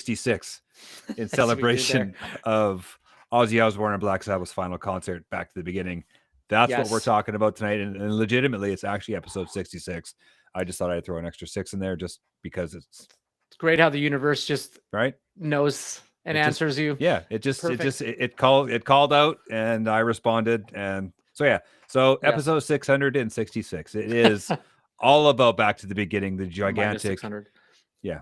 66 in That's what we did celebration of Ozzy Osbourne and Black Sabbath's final concert, Back to the Beginning. That's what we're Yes. talking about tonight. And legitimately, it's actually episode 66. I just thought I'd throw an extra 6 in there just because it's It's great how the universe just right. knows and It just, answers you. yeah, Perfect. it called out and I responded. And so, yeah, so Yeah. episode 666, it is all about Back to the Beginning, the Minus gigantic, 600. yeah,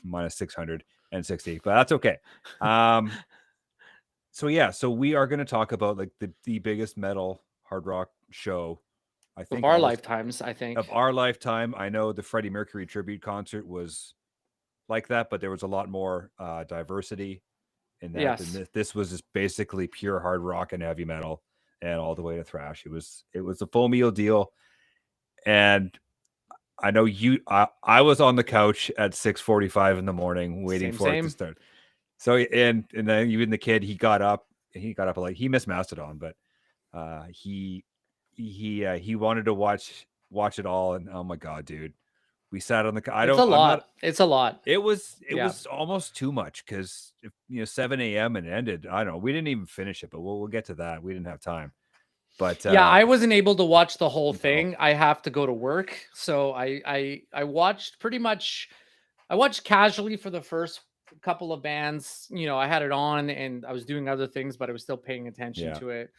minus 660, but that's okay. So yeah, so we are going to talk about like the biggest metal hard rock show, I think, Of our lifetimes, I think. of our lifetime. I know the Freddie Mercury tribute concert was like that, but there was a lot more diversity in that. Yes. And this was just basically pure hard rock and heavy metal and all the way to thrash. It was a full meal deal. And I know I was on the couch at 6:45 in the morning waiting for it to start. So and then even the kid, he got up like he missed Mastodon, but he wanted to watch it all. And oh my god, dude, we sat on the It's a lot. It was almost too much because 7 a.m. and ended. I don't know. We didn't even finish it, but we'll get to that. We didn't have time. But yeah, I wasn't able to watch the whole thing. I have to go to work, so I watched pretty much. I watched casually for the first couple of bands. I had it on and I was doing other things, but I was still paying attention to it.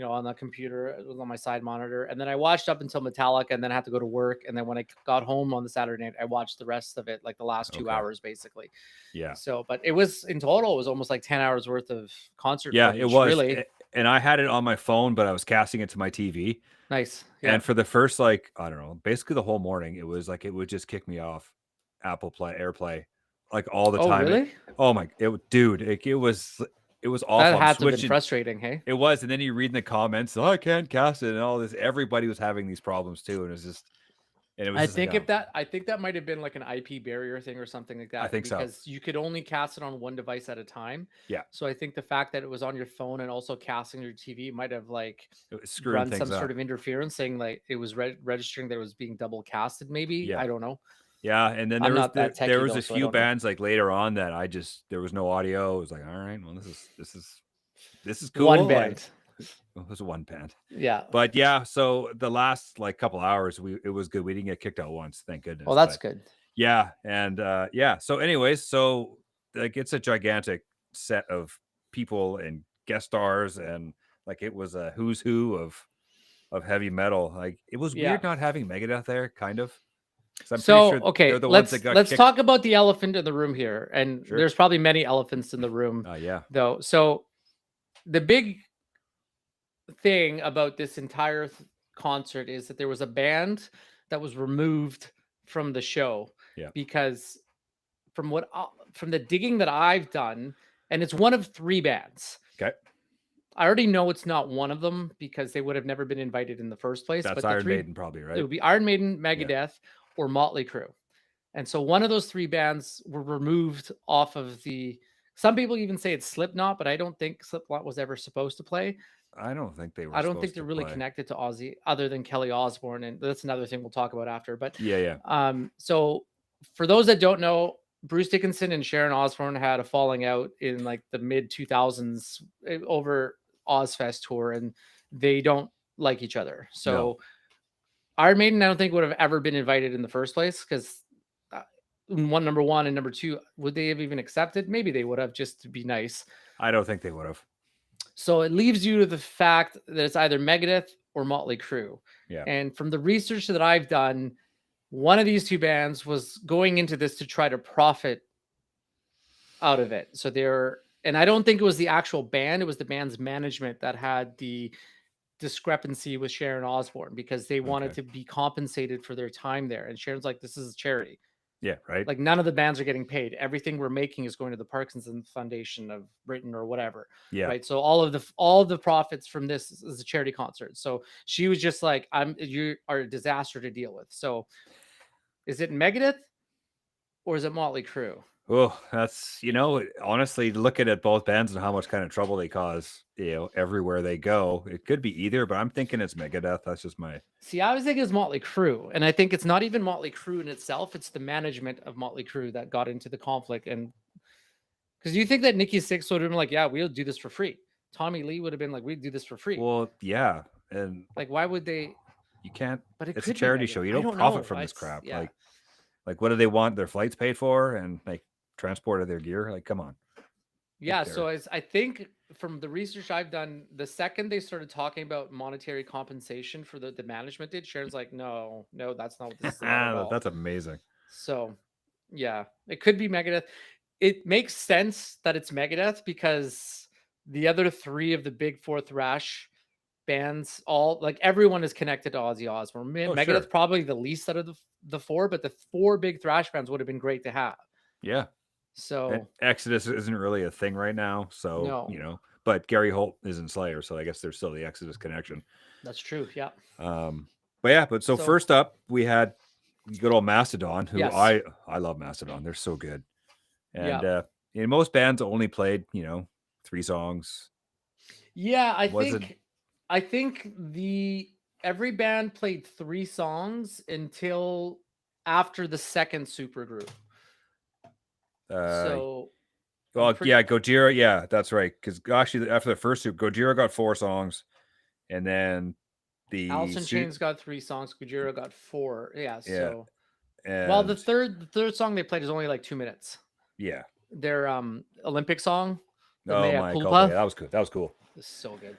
On the computer, it was on my side monitor, and then I watched up until Metallica, and then I had to go to work. And then when I got home on the Saturday night, I watched the rest of it, like the last 2 hours, basically. Yeah. So, but it was in total, it was almost like 10 hours worth of concert. Yeah, footage, it was. Really. And I had it on my phone, but I was casting it to my TV. Nice. Yeah. And for the first, I don't know, basically the whole morning, it was like it would just kick me off Apple AirPlay, like all the time. Really? It was awful. That had to have been frustrating, hey? It was, and then you read in the comments, I can't cast it, and all this. Everybody was having these problems too, and it was just. And it was I think that might have been like an IP barrier thing or something like that. I think because you could only cast it on one device at a time. Yeah. So I think the fact that it was on your phone and also casting your TV might have run some sort of interference, saying like it was registering that it was being double casted. Maybe. Yeah. I don't know. Yeah, and then there was a few bands like later on that there was no audio. It was like, all right, well, this is cool. One band. It was one band. Yeah. But yeah, so the last couple hours, it was good. We didn't get kicked out once, thank goodness. Well, that's good. Yeah, and So anyways, it's a gigantic set of people and guest stars, and it was a who's who of heavy metal. Like it was weird not having Megadeth there, kind of. Okay, let's talk about the elephant in the room here, and there's probably many elephants in the room. Yeah. Though, so the big thing about this entire concert is that there was a band that was removed from the show. Yeah. Because from the digging that I've done, and it's one of 3 bands. Okay. I already know it's not one of them because they would have never been invited in the first place. That's Iron Maiden, probably, right? It would be Iron Maiden, Megadeth, or Motley Crue. And so one of those 3 bands were removed off of the. Some people even say it's Slipknot, but I don't think Slipknot was ever supposed to play. I don't think they were. I don't think they're really connected to Ozzy, other than Kelly Osbourne, and that's another thing we'll talk about after. But yeah. So for those that don't know, Bruce Dickinson and Sharon Osbourne had a falling out in like the mid 2000s over Ozfest tour, and they don't like each other. So Iron Maiden, I don't think would have ever been invited in the first place because number one and number 2, would they have even accepted? Maybe they would have, just to be nice. I don't think they would have. So it leaves you to the fact that it's either Megadeth or Motley Crue. Yeah. And from the research that I've done, one of these 2 bands was going into this to try to profit out of it. So and I don't think it was the actual band, it was the band's management that had the discrepancy with Sharon Osbourne because they wanted to be compensated for their time there. And Sharon's like, this is a charity. Yeah, right. Like none of the bands are getting paid. Everything we're making is going to the Parkinson Foundation of Britain or whatever. Yeah. Right. So all of the profits from this is a charity concert. So she was just like, you are a disaster to deal with. So is it Megadeth or is it Motley Crue? Oh, that's, honestly, looking at both bands and how much kind of trouble they cause, everywhere they go, it could be either, but I'm thinking it's Megadeth. That's just my. See, I was thinking it's Motley Crue, and I think it's not even Motley Crue in itself. It's the management of Motley Crue that got into the conflict, and Because you think that Nikki Sixx would have been like, yeah, we'll do this for free. Tommy Lee would have been like, we'd do this for free. Well, yeah, and Like, why would they? you can't. But it It's a could be charity Megadeth. show. You I don't don't profit know. from this It's- crap. yeah. Like what do they want? Their flights paid for and like transport of their gear? Like, come on. Yeah, there. so I think from the research I've done, the second they started talking about monetary compensation for the management did, Sharon's like, no, that's not what this is about at all. That's amazing. So, yeah, it could be Megadeth. It makes sense that it's Megadeth because the other three of the big four thrash bands, all like everyone is connected to Ozzy Osbourne. Megadeth's sure. probably the least out of the four, but the four big thrash bands would have been great to have. Yeah. So And Exodus isn't really a thing right now. So, No. you know, but Gary Holt is in Slayer. So I guess there's still the Exodus connection. that's true. Yeah. But so first up, we had good old Mastodon, who Yes. I love Mastodon. They're so good. And most bands only played, 3 songs. Yeah, Was I think every band played 3 songs until after the second supergroup. So well, Gojira, yeah, that's right. Because actually, after the first soup, Gojira got 4 songs, and then the Alice in Chains got 3 songs. Gojira got 4. Yeah. So, and, well, the third song they played is only like 2 minutes. Yeah. Their Olympic song. Oh my god, that was good. That was cool. It's so good.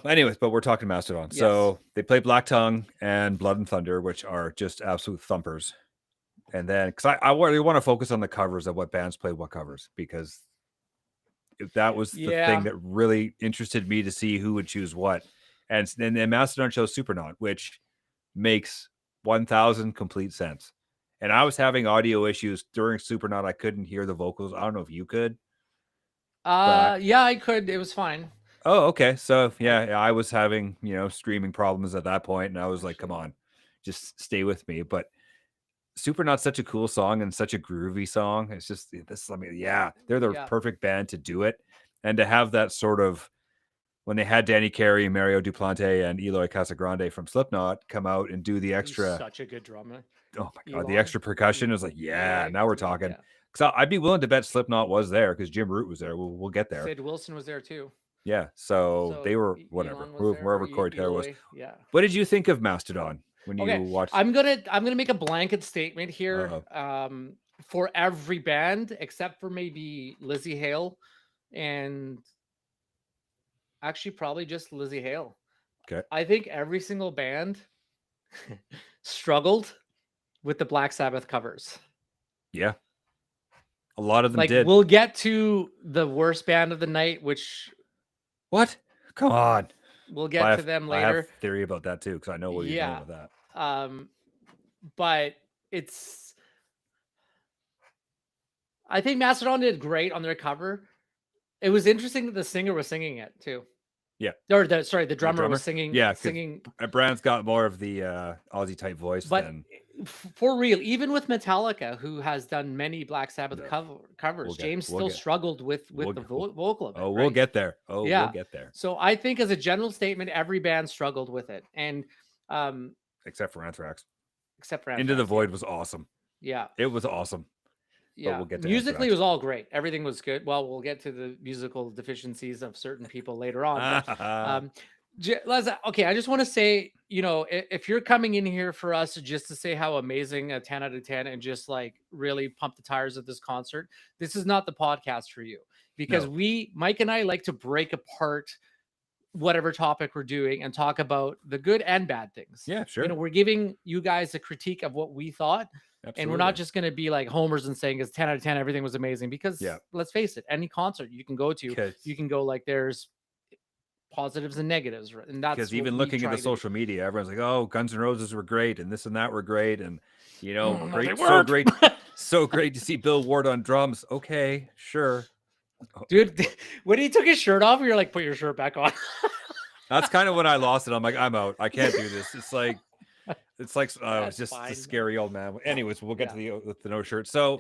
Anyways, but we're talking Mastodon. Yes. So they play Black Tongue and Blood and Thunder, which are just absolute thumpers. And then, because I really want to focus on the covers of what bands played what covers, because that was the thing that really interested me to see who would choose what. And then Mastodon chose Supernaut, which makes 1000 complete sense. And I was having audio issues during Supernaut. I couldn't hear the vocals. I don't know if you could. Yeah, I could. It was fine. Oh, okay. So yeah, I was having, streaming problems at that point, and I was like, come on, just stay with me. But Supernaut's such a cool song and such a groovy song. It's just this. I mean, they're the perfect band to do it, and to have that sort of when they had Danny Carey, Mario Duplantis, and Eloy Casagrande from Slipknot come out and do the extra. He's such a good drummer. Oh my god, the extra percussion is like, now we're talking. Because I'd be willing to bet Slipknot was there because Jim Root was there. We'll get there. Sid Wilson was there too. Yeah, so they were whatever, wherever Corey Taylor was. Yeah. What did you think of Mastodon when you watched? I'm gonna make a blanket statement here. For every band except for maybe Lizzie Hale, and actually probably just Lizzie Hale. Okay. I think every single band struggled with the Black Sabbath covers. Yeah. A lot of them did. We'll get to the worst band of the night, which... What? Come on. We'll get to them later. I have a theory about that too, because I know where you're going with that. But it's... I think Mastodon did great on their cover. It was interesting that the singer was singing it too. Yeah. Or the drummer was singing. Yeah, singing. Brand's got more of the Aussie type voice. But for real, even with Metallica, who has done many Black Sabbath covers, James still struggled with the vocal of it. We'll get there. We'll get there. So I think as a general statement, every band struggled with it. And except for Anthrax. Into the Void was awesome. Yeah. It was awesome. Yeah, we'll get to musically it was all great. Everything was good. Well, we'll get to the musical deficiencies of certain people later on. But, okay, I just want to say, if you're coming in here for us just to say how amazing a 10 out of 10 and just like really pump the tires of this concert, this is not the podcast for you, because Mike and I like to break apart whatever topic we're doing and talk about the good and bad things. Yeah, sure. We're giving you guys a critique of what we thought. Absolutely. And we're not just going to be like homers and saying it's 10 out of 10, everything was amazing, because let's face it, any concert you can go to, you can go like there's positives and negatives. And that's because even looking at the social media, everyone's like, oh, Guns N' Roses were great and this and that were great. And, so great to see Bill Ward on drums. Okay, sure. Dude, when he took his shirt off, you're like, put your shirt back on. That's kind of when I lost it. I'm like, I'm out. I can't do this. It's like it's just a scary old man. Anyways, we'll get to the no shirt. So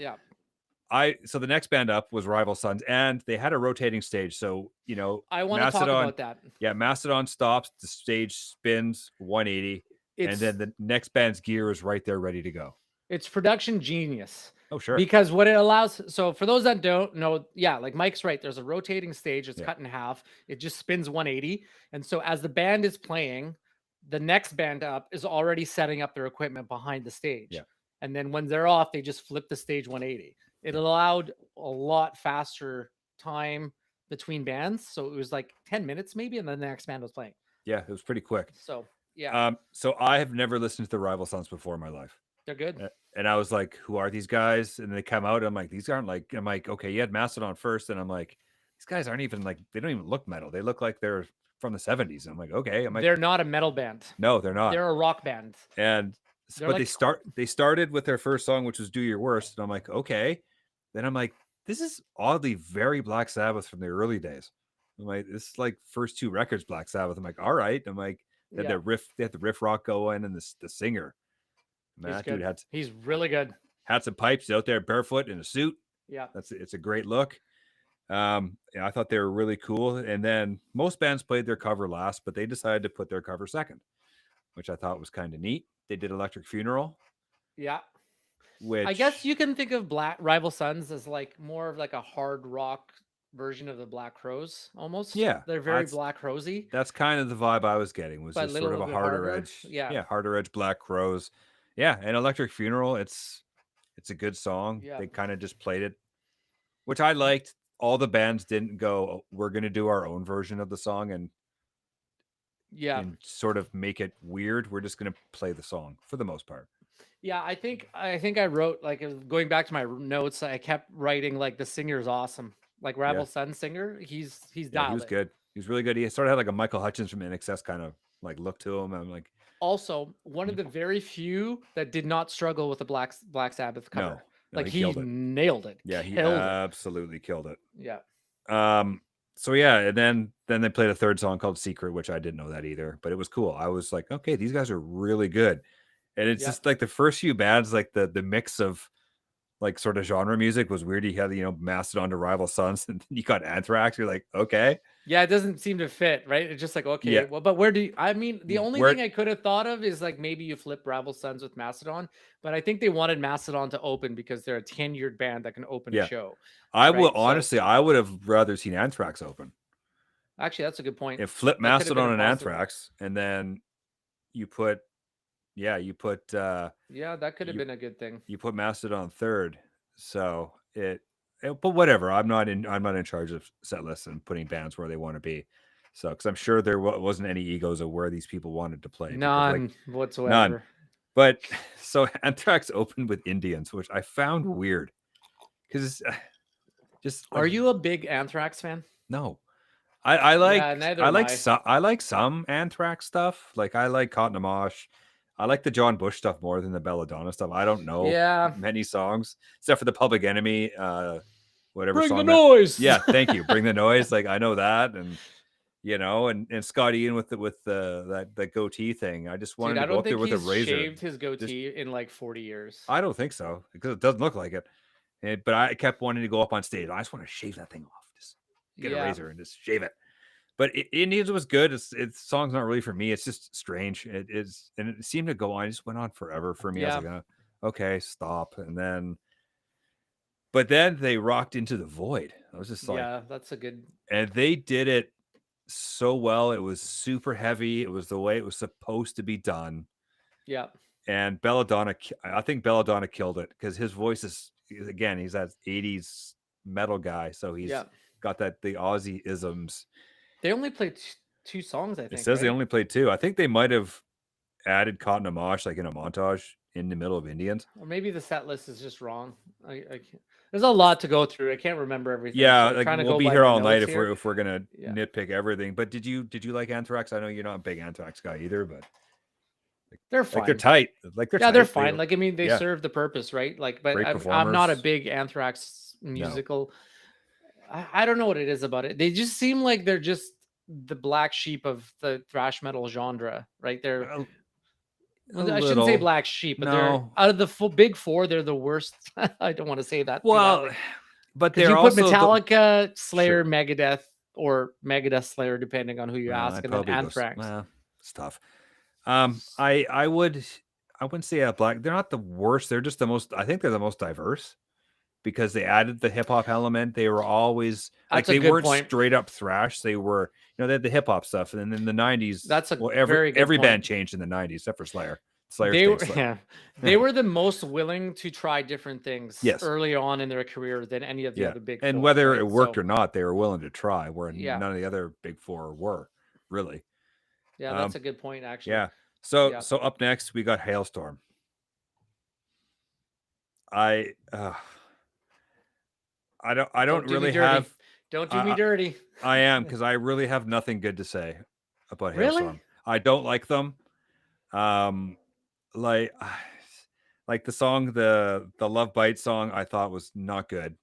so the next band up was Rival Sons, and they had a rotating stage. So I want to talk about that. Yeah, Mastodon stops, the stage spins 180, and then the next band's gear is right there ready to go. It's production genius. Oh, sure. Because what it allows, so for those that don't know, yeah, like Mike's right. There's a rotating stage. It's Yeah. cut in half. It just spins 180. And so as the band is playing, the next band up is already setting up their equipment behind the stage. Yeah. And then when they're off, they just flip the stage 180. It allowed a lot faster time between bands. So it was like 10 minutes maybe, and then the next band was playing. Yeah, it was pretty quick. So yeah, So I have never listened to the Rival Sons before in my life. they're good. And I was like, who are these guys? And they come out. And I'm like, these aren't like, I'm like, okay, you had Mastodon first. And I'm like, these guys aren't even like, they don't even look metal. They look like they're from the 70s. I'm like, okay. I'm like, They're not a metal band. no, they're not. They're a rock band. And They're but like they started with their first song, which was Do Your Worst. And I'm like, okay. Then I'm like, this is oddly very Black Sabbath from the early days. I'm like, this is like first two records, Black Sabbath. I'm like, all right. I'm like, they had the riff rock going, and the singer. Man, that dude he's really good. Had some pipes out there, barefoot in a suit. Yeah, it's a great look. Yeah, I thought they were really cool. And then most bands played their cover last, but they decided to put their cover second, which I thought was kind of neat. They did Electric Funeral. Yeah. Which I guess you can think of Black Rival Sons as like more of like a hard rock version of the Black Crowes almost. Yeah. They're very Black Crowesy. That's kind of the vibe I was getting, was just sort of a harder edge. Yeah. Harder edge Black Crowes. Yeah. And Electric Funeral, it's a good song. Yeah. They kind of just played it, which I liked. All the bands didn't go, oh, we're going to do our own version of the song and sort of make it weird. We're just going to play the song for the most part. Yeah, I think I wrote, like, going back to my notes, I kept writing like the singer's awesome. Like Rival Sons singer, he's dialed. He was good. He was really good. He sort of had like a Michael Hutchence from NXS kind of like look to him. I'm like, also one of the very few that did not struggle with the Black Sabbath cover. No, like he nailed it. Yeah, he absolutely killed it. Yeah. So yeah, and then they played a third song called Secret, which I didn't know that either, but it was cool. I was like, okay, these guys are really good. And it's just like the first few bands, like the mix of like sort of genre music was weird. You had, Mastodon to Rival Sons, and then you got Anthrax. You're like, okay. Yeah, it doesn't seem to fit, right? It's just like, okay, well, but where do you, I mean, the only thing I could have thought of is like maybe you flip Rival Sons with Mastodon, but I think they wanted Mastodon to open because they're a tenured band that can open a show. I would honestly, I would have rather seen Anthrax open. Actually, that's a good point. If flip Mastodon and Anthrax, and then you put, that could have been a good thing. You put Mastodon third, so but whatever. I'm not in charge of set lists and putting bands where they want to be. So, because I'm sure there wasn't any egos of where these people wanted to play. None whatsoever. None. But so Anthrax opened with Indians, which I found weird. Because just are you a big Anthrax fan? No. I like some Anthrax stuff. Like I like Cotton Amash. I like the John Bush stuff more than the Belladonna stuff. I don't know many songs except for the Public Enemy, whatever. Bring song the noise. Yeah, thank you. Bring the noise. Like I know that, and and Scott Ian with that goatee thing. I just wanted to go up there with a razor. Shaved his goatee in like 40 years. I don't think so because it doesn't look like it. But I kept wanting to go up on stage. I just want to shave that thing off. Just get a razor and just shave it. But Indians was good. It's song's not really for me. It's just strange. It is, and it seemed to go on. It just went on forever for me. I was like, okay, stop. But then they rocked Into the Void. I was just like, yeah, that's a good. And they did it so well. It was super heavy. It was the way it was supposed to be done. Yeah. And Belladonna, I think Belladonna killed it because his voice is, again, he's that 80s metal guy. So he's got the Aussie isms. They only played two songs, I think. It says they only played two. I think they might have added Cotton Amash like in a montage in the middle of Indians. Or maybe the set list is just wrong. I can't. There's a lot to go through. I can't remember everything. Yeah, so we'll be here all night if we're gonna nitpick everything. But did you like Anthrax? I know you're not a big Anthrax guy either, but they're fine. Like they're tight. They're fine. Like I mean, they serve the purpose, right? Like, but I'm not a big Anthrax musical. No. I don't know what it is about it. They just seem like they're just the black sheep of the thrash metal genre, right? They're I shouldn't say black sheep, but they're out of the big four, they're the worst. I don't want to say that. Well, but they're also put Metallica, Slayer, Megadeth, or Megadeth Slayer, depending on who you ask, and then Anthrax. It's tough. I wouldn't say black. They're not the worst. They're just the most. I think they're the most diverse. because they added the hip hop element. They were always like That's a they good weren't point. straight up thrash. They were, they had the hip hop stuff, and then in the '90s, That's a well, very good every band point. changed in the '90s except for Slayer. Slayer They stayed were Slayer. yeah, they were the most willing to try different things Yes. early on in their career than any of the other big And four, whether right? it worked So, or not, they were willing to try. Where Yeah. none of the other big four were really. yeah, that's a good point, actually. Yeah. So Yeah. so up next we got Hailstorm. I don't do me really dirty. have. Don't do me dirty. I am, because I really have nothing good to say about Really? Hailstorm. I don't like them. Like like the song, the Love Bite song, I thought was not good.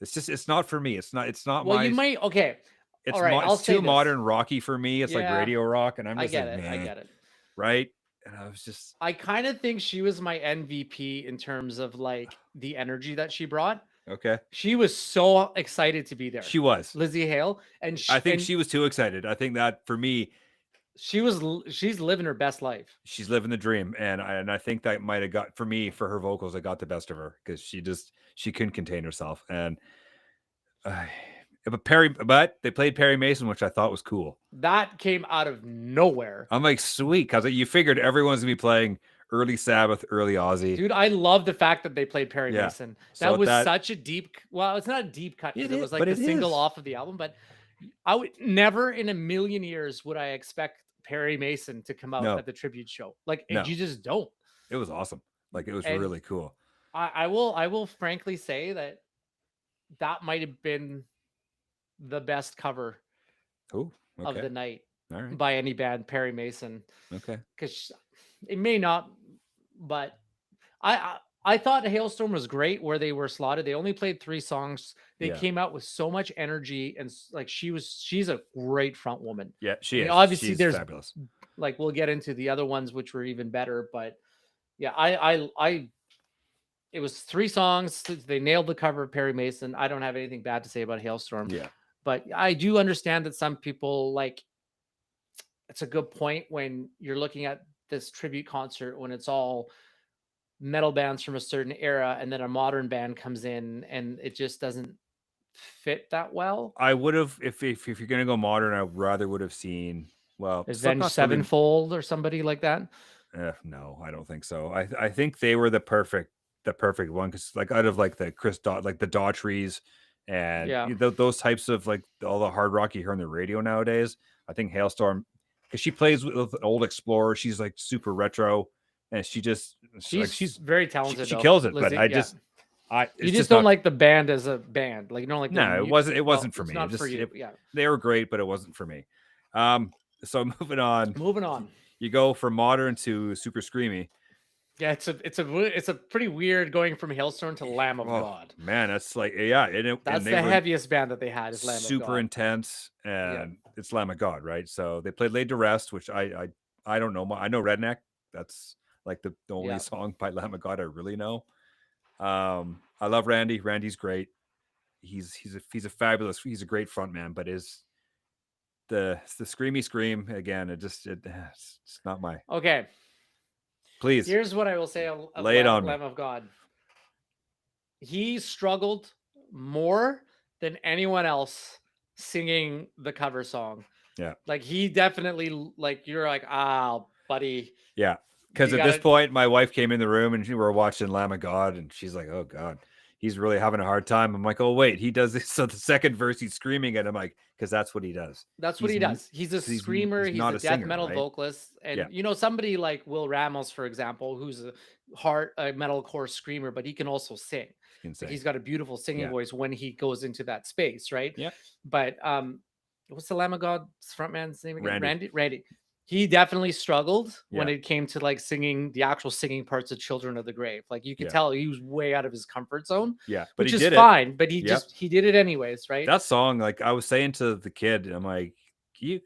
It's not for me. It's not Well, my. you might. Okay. It's All right. I'll it's say too this. modern rocky for me. It's like Yeah, radio rock, and I'm I just get like, it. I "Meh," get it. right? And I was just I kind of think she was my MVP in terms of like the energy that she brought. okay. She was so excited to be there. She was. Lizzie Hale, and I think she was too excited. I think that for me, she's living her best life. she's living the dream, and I think that might have got, for me, for her vocals, I got the best of her, because she couldn't contain herself. And but they played Perry Mason, which I thought was cool. That came out of nowhere. I'm like, sweet, because you figured everyone's gonna be playing early Sabbath, early Ozzy. Dude, I love the fact that they played Perry Yeah. Mason. So That was that- such a deep. Well, it's not a deep cut, 'cause It it is, was like but the it single is. off of the album. But I would never in a million years would I expect Perry Mason to come out No. at the tribute show. Like, No. you just don't. It was awesome. Like, it was And really cool. I will frankly say that might have been the best cover Oh, of okay. the night All right. by any band, Perry Mason. Okay. Because it may not, but I thought Hailstorm was great where they were slotted. They only played 3 songs. They Yeah. came out with so much energy, and like she's a great front woman. Yeah, she I mean, is. obviously She's there's fabulous. like we'll get into the other ones which were even better, but yeah, it was 3 songs. They nailed the cover of Perry Mason. I don't have anything bad to say about Hailstorm. Yeah. But I do understand that some people like it's a good point when you're looking at this tribute concert when it's all metal bands from a certain era and then a modern band comes in and it just doesn't fit that well. I would have, if you're gonna go modern, I rather would have seen, well, Avenged Slipknot's really- Sevenfold or somebody like that. no, I don't think so. I think they were the perfect one, because like out of like the like the Daughtries and Yeah. those types of like all the hard rock you hear on the radio nowadays, I think Hailstorm, because she plays with Old Explorer, she's like super retro, and she's very talented. she though, kills it. But Lizzie, I yeah. just you just don't like the band as a band, like you don't like. No, it wasn't for me. Not It for just- you. Yeah. they were great, but it wasn't for me. So moving on, Moving on. you go from modern to super screamy. Yeah, it's a pretty weird going from Hailstorm to Lamb of Oh, God. man, that's like, yeah, That's they the were heaviest band that they had is Lamb super of God. intense, and it's Lamb of God, right? So they played Laid to Rest, which I don't know. I know Redneck. That's like the only Yeah. song by Lamb of God I really know. I love Randy. Randy's great. He's a great front man, but the screamy scream again, it's not my. Okay, Please here's what I will say of Lay it on me. Lamb of God. He struggled more than anyone else singing the cover song. Yeah. Like he definitely, like you're like, buddy. Yeah. Because You at this gotta- point, my wife came in the room and we were watching Lamb of God, and she's like, "Oh God, he's really having a hard time." I'm like, "Oh wait, he does this." So the second verse, he's screaming at him, like, because that's what he does. That's what He's he n- does. He's a he's screamer. He's not a a death singer, metal right? vocalist, and Yeah. somebody like Will Ramos, for example, who's a metalcore screamer, but he can also sing. Insane. He's got a beautiful singing Yeah. voice when he goes into that space, right? Yeah. But what's the Lamb of God's frontman's name again? Randy. Randy. He definitely struggled when Yeah. it came to like singing the actual singing parts of Children of the Grave. Like you could Yeah. tell he was way out of his comfort zone, Yeah, but which he is did it. fine. But he Yep. he did it anyways, right? That song, like I was saying to the kid, I'm like, can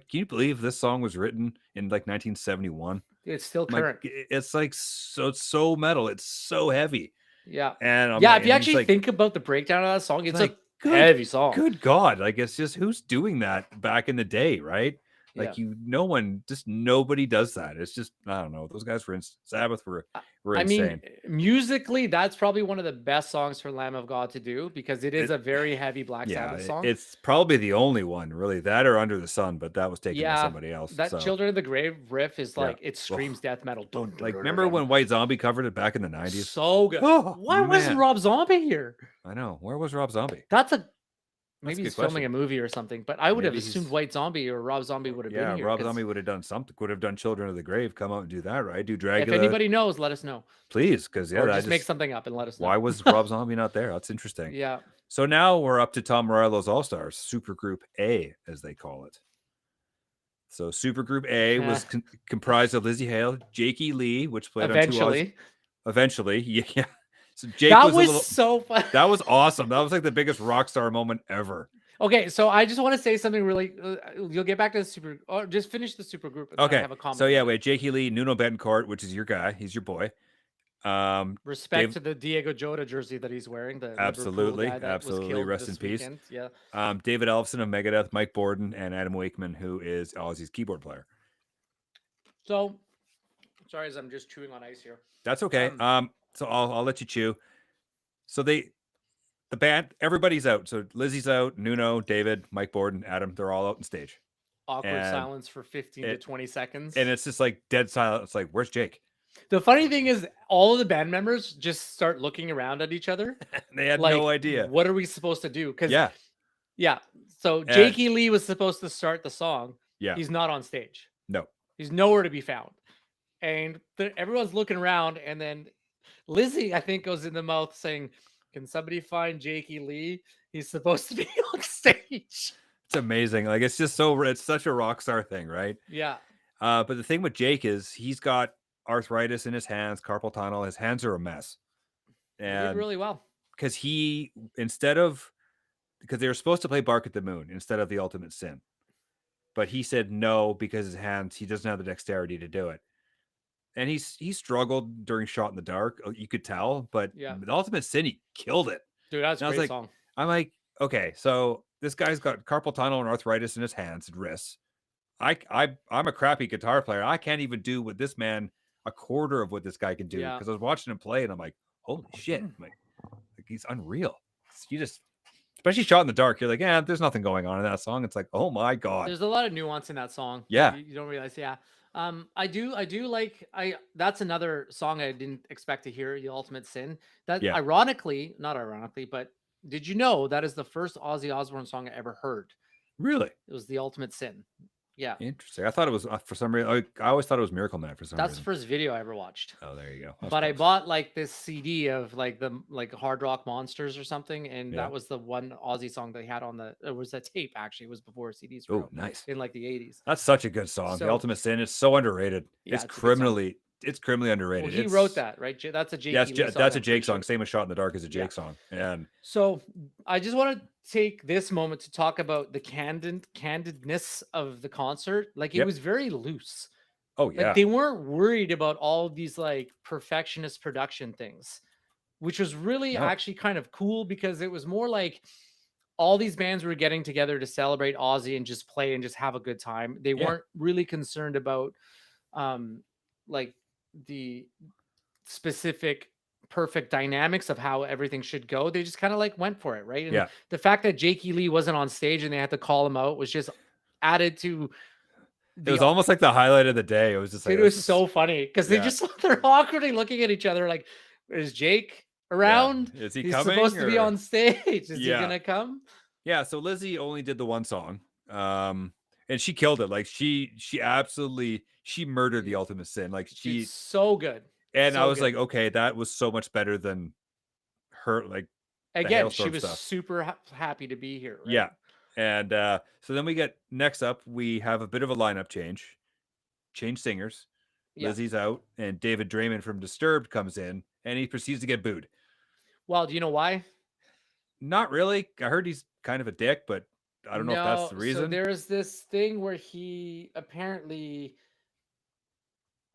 you believe this song was written in like 1971? It's still I'm current. like, it's like it's so metal, it's so heavy, Yeah. and I'm Yeah, like, if you and he's actually like, think about the breakdown of that song, it's like, a good- heavy song. good God, like it's just, who's doing that back in the day, right? Like no one, just nobody does that. It's just, I don't know. Those guys for Sabbath were I mean, insane. musically, that's probably one of the best songs for Lamb of God to do because it is It- a very heavy Black Sabbath song. It's probably the only one really, that or Under the Sun, but that was taken by somebody else. That So Children of the Grave riff is like it Ugh. screams death metal. Dun, dun, like, dun, remember dun, when White Zombie covered it back in the 90s? so good. Oh, Why wasn't man. Rob Zombie here? I know. Where was Rob Zombie? That's a That's maybe a he's good filming question. a movie or something, but I would have Maybe assumed he's- White Zombie or Rob Zombie would have been Yeah, here. Rob 'cause Zombie would have done something. Would have done Children of the Grave. Come out and do that, right? Do If Dracula. anybody knows, let us know. Please, because Or that just make something up and let us know. Why was Rob Zombie not there? That's interesting. Yeah. So now we're up to Tom Morello's All Stars, Supergroup A, as they call it. So Supergroup A was comprised of Lizzie Hale, Jakey Lee, which played on two Eventually, yeah. So Jake that was a little, so fun. That was awesome. That was like the biggest rock star moment ever. Okay, so I just want to say something really. You'll get back to the super, or just finish the super group. And then I Okay. have a comment. So yeah, wait, Jakey Lee, Nuno Betancourt, which is your guy. He's your boy. Respect to the Diego Jota jersey that he's wearing. The absolutely, Liverpool guy that was killed rest in this peace. weekend. Yeah. David Ellefson of Megadeth, Mike Borden, and Adam Wakeman, who is Ozzy's keyboard player. So, sorry, as I'm just chewing on ice here. That's okay. So I'll let you chew. So the band, everybody's out. So Lizzie's out, Nuno, David, Mike Borden, Adam, they're all out on stage. Awkward silence for 15 to 20 seconds. And it's just like dead silent. It's like, where's Jake? The funny thing is, all of the band members just start looking around at each other. They had no idea. What are we supposed to do? Because yeah. So Jakey Lee was supposed to start the song. Yeah. He's not on stage. No. He's nowhere to be found. And everyone's looking around, and then Lizzie, I think, goes in the mouth saying, "Can somebody find Jakey Lee? He's supposed to be on stage." It's amazing. Like, it's such a rock star thing, right? Yeah. But the thing with Jake is he's got arthritis in his hands, carpal tunnel. His hands are a mess. And he did really well. Because they were supposed to play Bark at the Moon instead of The Ultimate Sin. But he said no because his hands, he doesn't have the dexterity to do it. And he struggled during Shot in the Dark. You could tell, but The Ultimate Sin, he killed it. Dude, that's a great song. I'm like, okay, so this guy's got carpal tunnel and arthritis in his hands and wrists. I'm a crappy guitar player. I can't even do with this man a quarter of what this guy can do. Because I was watching him play and I'm like, holy shit. Like he's unreal. You just, especially Shot in the Dark, you're like, yeah, there's nothing going on in that song. It's like, oh my God. There's a lot of nuance in that song. Yeah. You don't realize. Yeah. I do like, that's another song I didn't expect to hear, The Ultimate Sin. That not ironically, but did you know that is the first Ozzy Osbourne song I ever heard? Really? It was The Ultimate Sin. Yeah. Interesting. I thought it was for some reason. I always thought it was Miracle Man for some reason. That's the first video I ever watched. Oh, there you go. But I bought like this CD of like the Hard Rock Monsters or something, and that was the one Ozzy song they had on it was a tape actually. It was before CDs. Oh, nice. In like the 80s. That's such a good song. The Ultimate Sin is so underrated. Yeah, it's criminally underrated. Well, he wrote that, right? That's a Jake. That's a Jake song. Same as Shot in the Dark is a Jake song. And so I just want to take this moment to talk about the candidness of the concert. Like it was very loose. Oh yeah. Like they weren't worried about all these like perfectionist production things, which was really actually kind of cool because it was more like all these bands were getting together to celebrate Ozzy and just play and just have a good time. They weren't really concerned about like the specific perfect dynamics of how everything should go. They just kind of like went for it, right? And the fact that Jakey Lee wasn't on stage and they had to call him out was just added to it was almost like the highlight of the day. It was just like, it was so funny because they're awkwardly looking at each other like, is Jake around? Is he He's coming? Supposed to be on stage. Is he gonna come? Yeah, so Lizzie only did the one song. And she killed it. Like she murdered The Ultimate Sin. Like she's so good. And I was like, okay, that was so much better than her. Like again, she was super happy to be here. Right? Yeah. And so then next up, we have a bit of a lineup change singers. Lizzie's out, and David Draymond from Disturbed comes in, and he proceeds to get booed. Well, do you know why? Not really. I heard he's kind of a dick, but I don't know if that's the reason. So there's this thing where he apparently.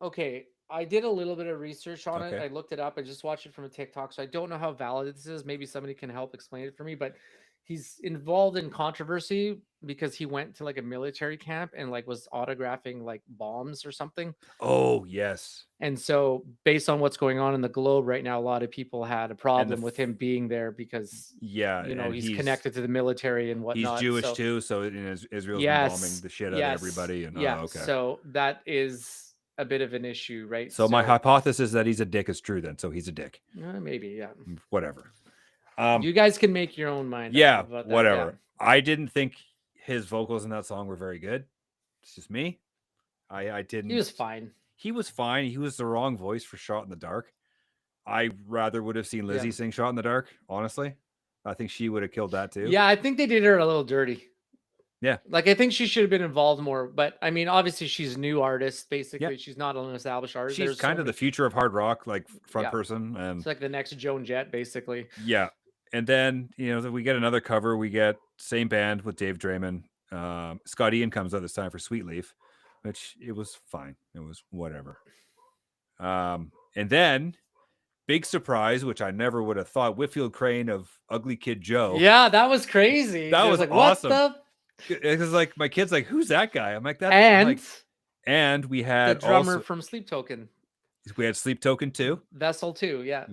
Okay, I did a little bit of research on it. I looked it up. I just watched it from a TikTok, so I don't know how valid this is. Maybe somebody can help explain it for me. But he's involved in controversy because he went to like a military camp and like was autographing like bombs or something. Oh yes, And so, based on what's going on in the globe right now, a lot of people had a problem with f- him being there because, yeah, and he's connected to the military and he's whatnot. Jewish So, too, so Israel's been bombing yes, the shit out of yes, everybody, and yeah. okay. So that is a bit of an issue, right? So my So hypothesis that he's a dick is true then. So he's a dick. maybe, yeah. Whatever. You guys can make your own mind up Yeah, about that. whatever. Yeah. I didn't think his vocals in that song were very good. It's just me. I didn't. He was fine. He was fine. He was the wrong voice for Shot in the Dark. I rather would have seen Lizzie Yeah. sing Shot in the Dark, honestly. I think she would have killed that too. Yeah, I think they did her a little dirty. Yeah. Like, I think she should have been involved more, but I mean, obviously she's a new artist, basically. Yeah. She's not an established artist. She's There's kind so of the many- future of hard rock, like front Yeah. person. And It's like the next Joan Jett, basically. yeah. And then, we get another cover. We get same band with Dave Draymond. Scott Ian comes out this time for Sweet Leaf, which it was fine. It was whatever. And then big surprise, which I never would have thought, Whitfield Crane of Ugly Kid Joe. Yeah, that was crazy. That It was like, awesome. What It was like my kid's like, who's that guy? I'm like, the? that's And like, and we had the drummer also, from Sleep Token, we had Sleep Token too. Vessel too. Yeah.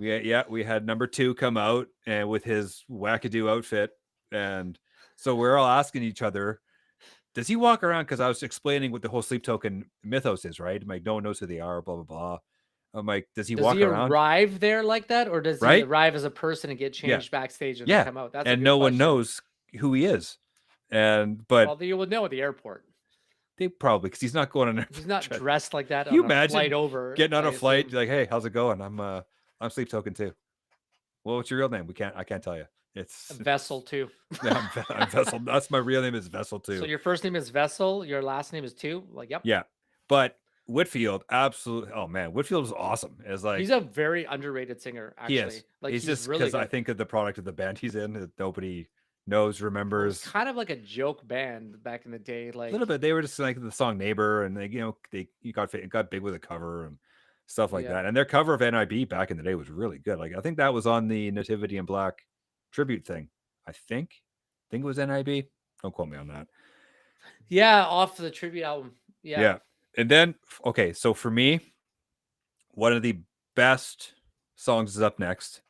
We had number 2 come out and with his wackadoo outfit, and so we're all asking each other, does he walk around? Because I was explaining what the whole Sleep Token mythos is, right? I'm like, no one knows who they are, blah blah blah. I'm like, does he walk around? Arrive there like that, or does he Right? arrive as a person and get changed backstage and then Yeah. come out? That's a And good no one question. knows who he is. But Well, you would know at the airport. they probably, because he's not going on. He's not dressed like that. Can you on a imagine flight over? getting on I a flight, assume. like, hey, how's it going? I'm Sleep Token too. Well, what's your real name? I can't tell you. It's Vessel too. I'm Vessel. That's my real name is Vessel too. So your first name is Vessel. Your last name is too. Like, yep. Yeah, but Whitfield, absolutely. Oh man, Whitfield is awesome. It's like He's a very underrated singer. Actually, he is. like He's just really because I good. think of the product of the band he's in that nobody knows, It was remembers. kind of like a joke band back in the day. Like A little bit. They were just like the song "Neighbor," and he got big with a cover and stuff like Yeah. that. And their cover of NIB back in the day was really good. Like I think that was on the Nativity in Black tribute thing. I think it was NIB. Don't quote me on that. Yeah, off the tribute album. Yeah. And then okay, so for me, one of the best songs is up next.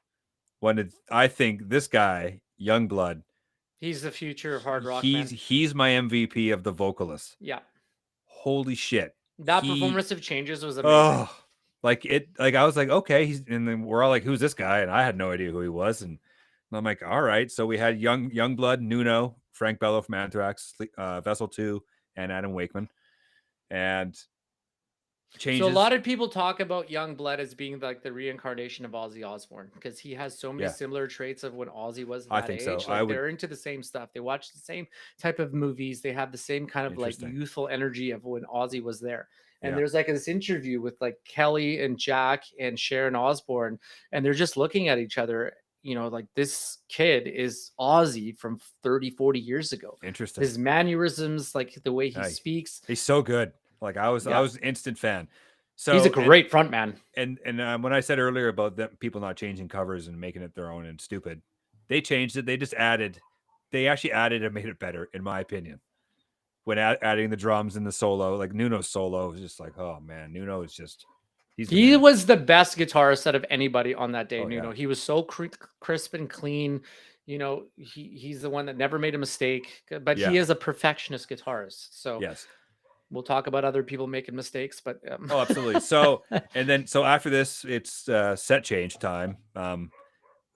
I think this guy, Youngblood, He's the future of hard rock. he's my MVP of the vocalists. Yeah. Holy shit. That performance of Changes was amazing. I was like, okay, and then we're all like, who's this guy? And I had no idea who he was. And I'm like, all right. So we had Youngblood, Nuno, Frank Bello from Anthrax, Vessel 2, and Adam Wakeman. And Changes. So a lot of people talk about Youngblood as being like the reincarnation of Ozzy Osbourne because he has so many similar traits of when Ozzy was at I that think age. so. Like they're into the same stuff. They watch the same type of movies. They have the same kind of like youthful energy of when Ozzy was there. And there's like this interview with like Kelly and Jack and Sharon Osbourne, and they're just looking at each other, like this kid is Ozzy from 30, 40 years ago. Interesting. His mannerisms, like the way he speaks. He's so good. Like I was an instant fan. So he's a great front man. And when I said earlier about them people not changing covers and making it their own and stupid, they changed it. They actually added and made it better, in my opinion. When adding the drums and the solo, like Nuno's solo was just like, oh man, Nuno is just he was the best guitarist out of anybody on that day. Nuno, yeah. he was so crisp and clean. He's the one that never made a mistake, but he is a perfectionist guitarist. So yes. We'll talk about other people making mistakes, but oh, absolutely. So so after this, it's set change time.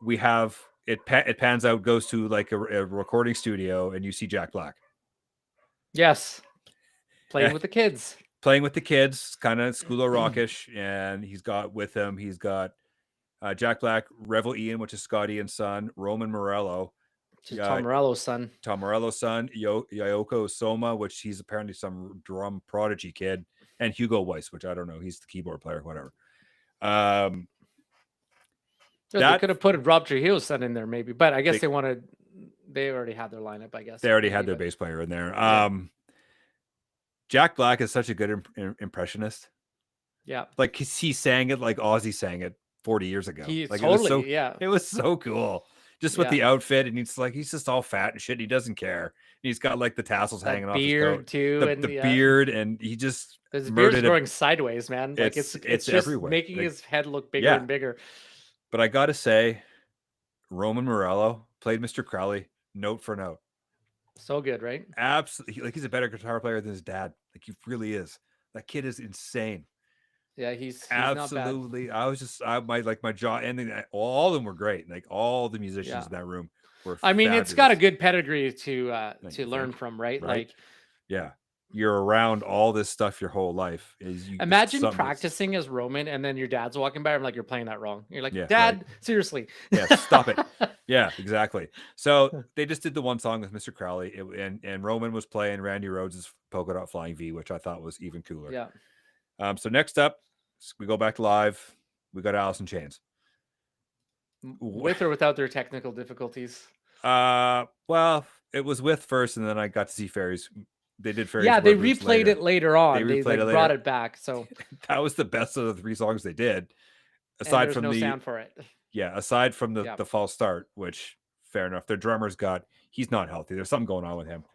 We have it pans out, goes to like a recording studio, and you see Jack Black. Yes, playing with the kids. Playing with the kids, kind of School of Rockish, and he's got Jack Black, Revel Ian, which is Scott Ian's son, Roman Morello. Tom Morello's son. Tom Morello's son, Yoko Soma, which he's apparently some drum prodigy kid, and Hugo Weiss, which I don't know. He's the keyboard player, whatever. They could have put Rob Trujillo's son in there, maybe, but I guess they already had their lineup. I guess they already had their bass player in there. Jack Black is such a good impressionist. Yeah, like he sang it like Ozzy sang it 40 years ago. It was so cool. just with the outfit, and he's just all fat and shit. And he doesn't care. And he's got like the tassels hanging off his coat, too, and the beard, and he just his beard's growing sideways, man. Like it's just everywhere, making like, his head look bigger and bigger. But I gotta say, Roman Morello played Mr. Crowley note for note. So good, right? Absolutely, like he's a better guitar player than his dad. Like he really is. That kid is insane. Yeah, he's absolutely. I was just my jaw ending. All of them were great. Like all the musicians in that room were. I mean, it's got a good pedigree to learn from, right? Like, yeah, you're around all this stuff your whole life. Imagine practicing as Roman, and then your dad's walking by, and like you're playing that wrong. You're like, Dad, right. Seriously. Yeah, stop it. Yeah, exactly. So they just did the one song with Mr. Crowley, and Roman was playing Randy Rhoads' Polka Dot Flying V, which I thought was even cooler. Yeah. So next up, we go back to live. We got Alice in Chains. With or without their technical difficulties? Well, it was with first, and then I got to see Fairies. They did Fairies. Yeah, they replayed it later on. They brought it back. So that was the best of the 3 songs they did. Aside from no sound for it. Yeah, aside from the false start, which fair enough. Their drummer's he's not healthy. There's something going on with him.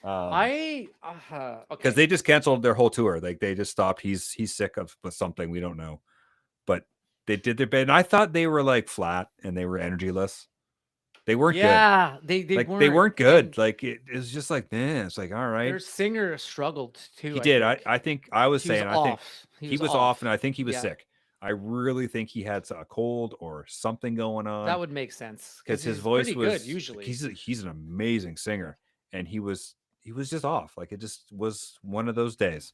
Because they just canceled their whole tour. Like they just stopped. He's sick of something we don't know. But they did their bit. And I thought they were like flat and they were energyless. They weren't good. Yeah, they weren't good. Like it was just like, it's like, all right. Their singer struggled too. He did. I think I was saying I think he was off, and I think he was sick. I really think he had a cold or something going on. That would make sense because his voice was good usually. He's an amazing singer, and he was just off. Like it just was one of those days.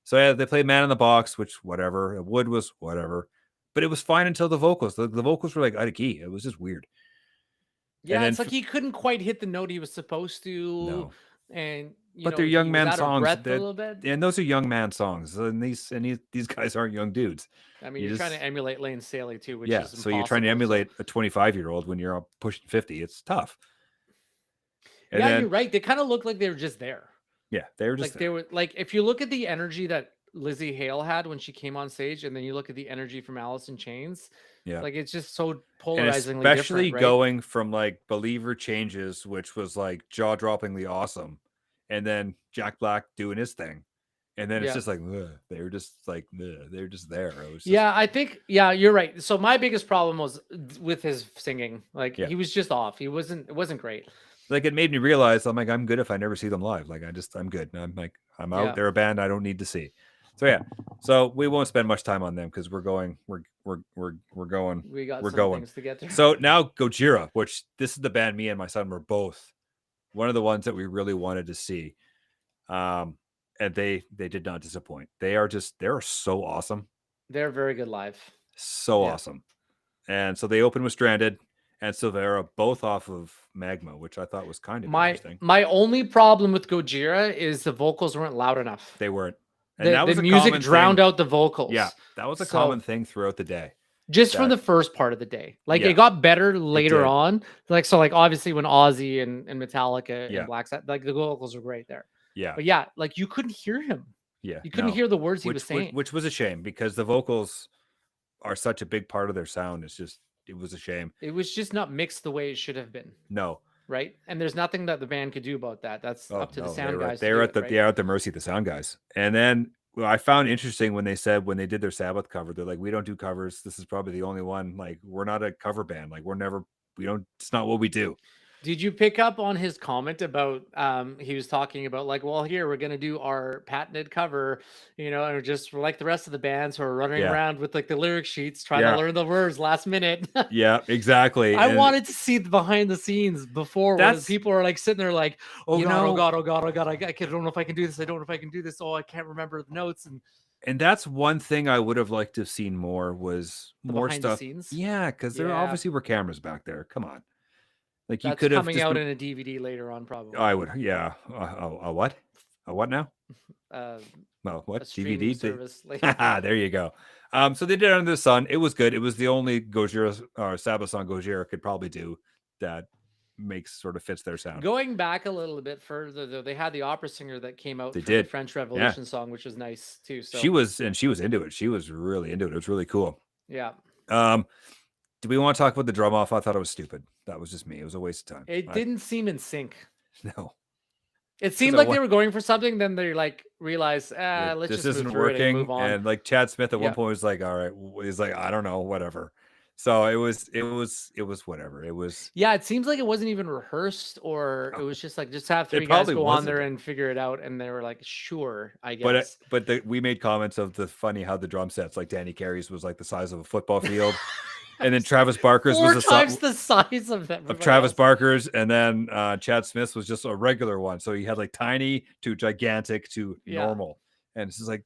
So yeah, they played Man in the Box, which whatever. Wood was whatever, but it was fine until the vocals. The vocals were like out of key. It was just weird. Yeah, it's like he couldn't quite hit the note he was supposed to. No. And but they're young man songs, and those are young man songs, and these guys aren't young dudes. I mean, you're trying to emulate Lane Staley too, which is so you're trying to emulate a 25-year-old when you're pushing 50. It's tough. And yeah, you're right. They kind of look like they were just there. Yeah, they were just like they were like if you look at the energy that Lizzie Hale had when she came on stage, and then you look at the energy from Alice in Chains. Yeah, like it's just so polarizingly and especially different, right? going from like Believer Changes, which was like jaw-droppingly awesome, and then Jack Black doing his thing, and then it's just like they were just like they're just there. It was just... I think you're right. So my biggest problem was with his singing. Like he was just off. It wasn't great. Like it made me realize I'm like I'm good if I never see them live. Like I'm good. I'm like I'm out. They're a band I don't need to see. So yeah, so we won't spend much time on them because we're going. We got things to get to. So now Gojira, which this is the band me and my son were both one of the ones that we really wanted to see, and they did not disappoint. They're so awesome. They're very good live. So awesome, and so they opened with Stranded and Silvera, both off of Magma, which I thought was kind of interesting. My only problem with Gojira is the vocals weren't loud enough. They weren't. And that was the music drowned out the vocals. Yeah, that was a common thing throughout the day. Just from the first part of the day. Like it got better later on. Like obviously when Ozzy and Metallica and Black Sabbath, like the vocals were great there. Yeah. But yeah, like you couldn't hear him. Yeah. You couldn't hear the words he was saying. Which was a shame because the vocals are such a big part of their sound. It was a shame. It was just not mixed the way it should have been. No. Right, and there's nothing that the band could do about that. That's up to the sound guys. They're at the mercy of the sound guys. And then I found interesting when they said when they did their Sabbath cover, they're like, "We don't do covers. This is probably the only one. Like, we're not a cover band. Like, it's not what we do." Did you pick up on his comment about he was talking about like, well, here we're gonna do our patented cover, and just like the rest of the bands who are running around with like the lyric sheets trying to learn the words last minute. Yeah, exactly. I wanted to see the behind the scenes before when people are like sitting there like, oh god, I don't know if I can do this. I don't know if I can do this. Oh, I can't remember the notes. And that's one thing I would have liked to have seen more was more stuff. Yeah, because there obviously were cameras back there. Come on. Like that's you could have coming out in a DVD later on, probably. I would, yeah. A what? A what now? Well, what DVD service? There you go. So they did Under the Sun. It was good. It was the only Gojira or Sabbath song Gojira could probably do that fits their sound. Going back a little bit further, though, they had the opera singer that came out. The French Revolution song, which was nice too. So she was into it. She was really into it. It was really cool. Yeah. Do we want to talk about the drum off? I thought it was stupid. That was just me. It was a waste of time. It didn't seem in sync. No. It seemed like they were going for something, then they like realized, let's this just isn't move through it and working. move on. And like Chad Smith at one point was like, all right, he's like, I don't know, whatever. So it was whatever. It was. Yeah, it seems like it wasn't even rehearsed, or it was just like, just have three guys go on there and figure it out. And they were like, sure, I guess. But we made comments of the funny how the drum sets, like Danny Carey's was like the size of a football field. And then Travis Barker's was the size of that of Travis Barker's, and then Chad Smith's was just a regular one. So he had like tiny to gigantic to normal, and it's just like,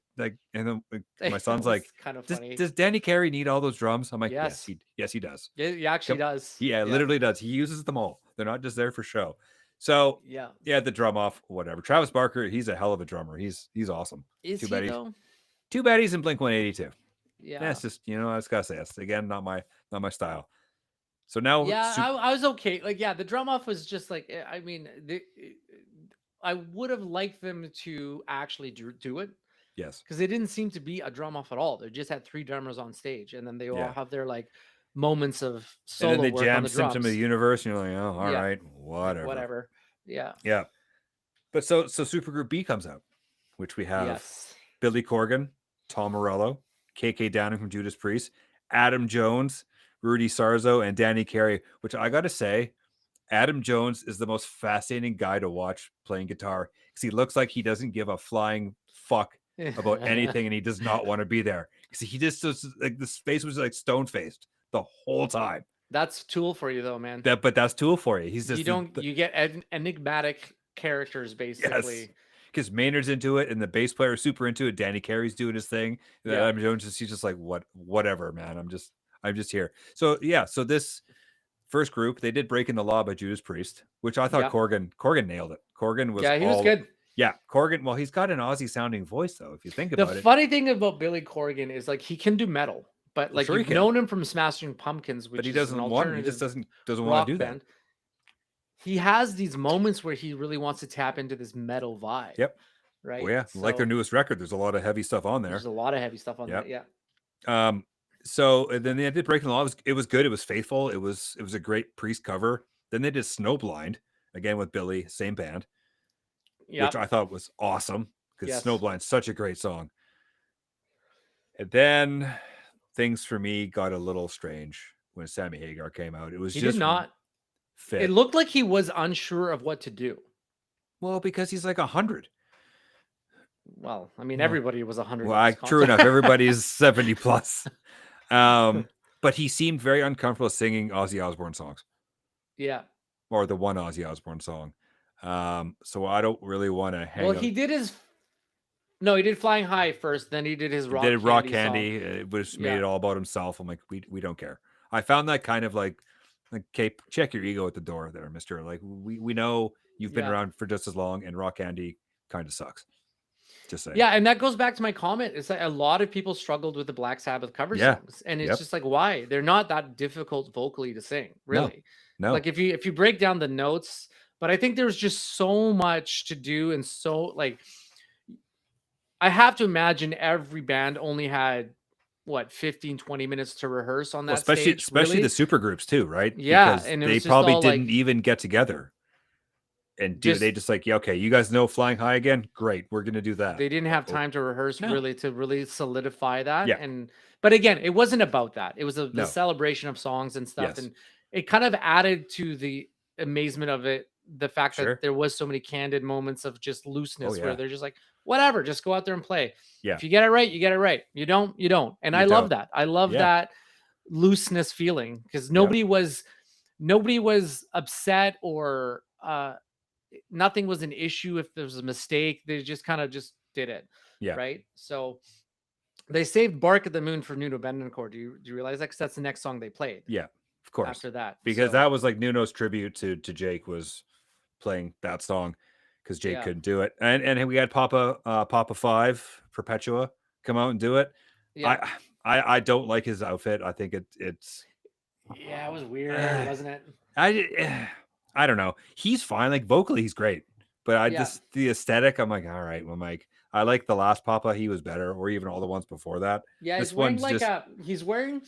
and then my son's like, kind of funny. Does Danny Carey need all those drums? I'm like, yes, he does. Yeah, he actually does. Yeah, literally does. He uses them all. They're not just there for show. So yeah, the drum off, whatever. Travis Barker, he's a hell of a drummer. He's awesome. Too bad he's in Blink-182. Yeah, that's just, I just gotta say, that's again not my style. So now, I was okay. Like, the drum off was just like, I mean, I would have liked them to actually do it. Yes, because it didn't seem to be a drum off at all. They just had three drummers on stage, and then they all have their like moments of solo and then they work jam on the drums. Symptom of the Universe, and you're like, oh, all right, whatever. Yeah. But so Supergroup B comes out, which we have Billy Corgan, Tom Morello, KK Downing from Judas Priest, Adam Jones, Rudy Sarzo, and Danny Carey, which I got to say, Adam Jones is the most fascinating guy to watch playing guitar because he looks like he doesn't give a flying fuck about anything and he does not want to be there. Because he just like the face was like stone faced the whole time. That's Tool for you though, man. But that's Tool for you. He's just you get enigmatic characters basically. Yes. Because Maynard's into it and the bass player is super into it. Danny Carey's doing his thing. Adam Jones he's just like, whatever, man. I'm just here. So so this first group, they did Breaking the Law by Judas Priest, which I thought Corgan nailed it. Corgan was he was good. Yeah, Corgan. Well, he's got an Aussie sounding voice though, if you think about it. The funny thing about Billy Corgan is like he can do metal, but like you've known him from Smashing Pumpkins, which but he doesn't want. He just doesn't want to do that. He has these moments where he really wants to tap into this metal vibe. Yep. Right. Well, like their newest record, there's a lot of heavy stuff on there. There's a lot of heavy stuff on there. Yeah. So then they did Breaking the Law. It was good. It was faithful. It was a great Priest cover. Then they did Snowblind again with Billy, same band, which I thought was awesome because Snowblind's such a great song. And then things for me got a little strange when Sammy Hagar came out. It was he did not fit. It looked like he was unsure of what to do. Well, because he's like 100. Well, I mean, everybody was 100. Well, true enough. Everybody's 70 plus. But he seemed very uncomfortable singing Ozzy Osbourne songs. Yeah. Or the one Ozzy Osbourne song. So I don't really want to hang. Well, he did he did Flying High first, then he did his Rock Candy. Did Rock Candy. It was made it all about himself. I'm like, we don't care. I found that kind of like, okay, check your ego at the door there, mister. Like, we know you've been around for just as long, and Rock Candy kind of sucks. Just saying. Yeah, and that goes back to my comment. It's like a lot of people struggled with the Black Sabbath cover songs, and it's just like, why? They're not that difficult vocally to sing, really. No. Like if you break down the notes, but I think there's just so much to do, and so like, I have to imagine every band only had 15-20 minutes to rehearse on that stage, especially the super groups too, right? Yeah, because and they probably didn't even get together. And they just like, okay, you guys know Flying High again? Great, we're gonna do that. They didn't have time to rehearse really solidify that. Yeah. But again, it wasn't about that. It was the celebration of songs and stuff, and it kind of added to the amazement of it. The fact that there was so many candid moments of just looseness where they're just like, whatever, just go out there and play. Yeah. If you get it right, you get it right. You don't, you don't. And I love that. I love that looseness feeling because nobody was upset or nothing was an issue if there was a mistake. They just kind of just did it. Yeah. Right. So they saved Bark at the Moon for Nuno Bettencourt. Do you realize that? Because that's the next song they played. Yeah, of course. After that. Because that was like Nuno's tribute to Jake was playing that song because Jake couldn't do it. And we had Papa 5, Perpetua come out and do it. Yeah. I don't like his outfit. I think it's it was weird, wasn't it? I don't know. He's fine. Like vocally, he's great. But just the aesthetic, I'm like, all right. Well, Mike, I like the last Papa. He was better, or even all the ones before that. Yeah, he's wearing he's wearing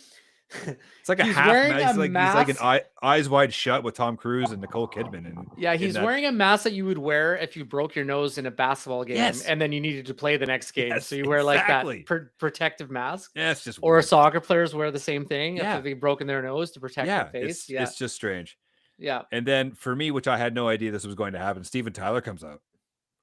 It's like a He's half wearing mask. a He's like an mask. eyes wide shut with Tom Cruise and Nicole Kidman. And Yeah, in he's that, wearing a mask that you would wear if you broke your nose in a basketball game Yes. and then you needed to play the next game. Yes, So you wear like that exactly. protective mask. Yeah, it's just Or weird. soccer players wear the same thing Yeah. after they've broken their nose to protect their face. It's just strange. Yeah. And then for me, which I had no idea this was going to happen, Steven Tyler comes out.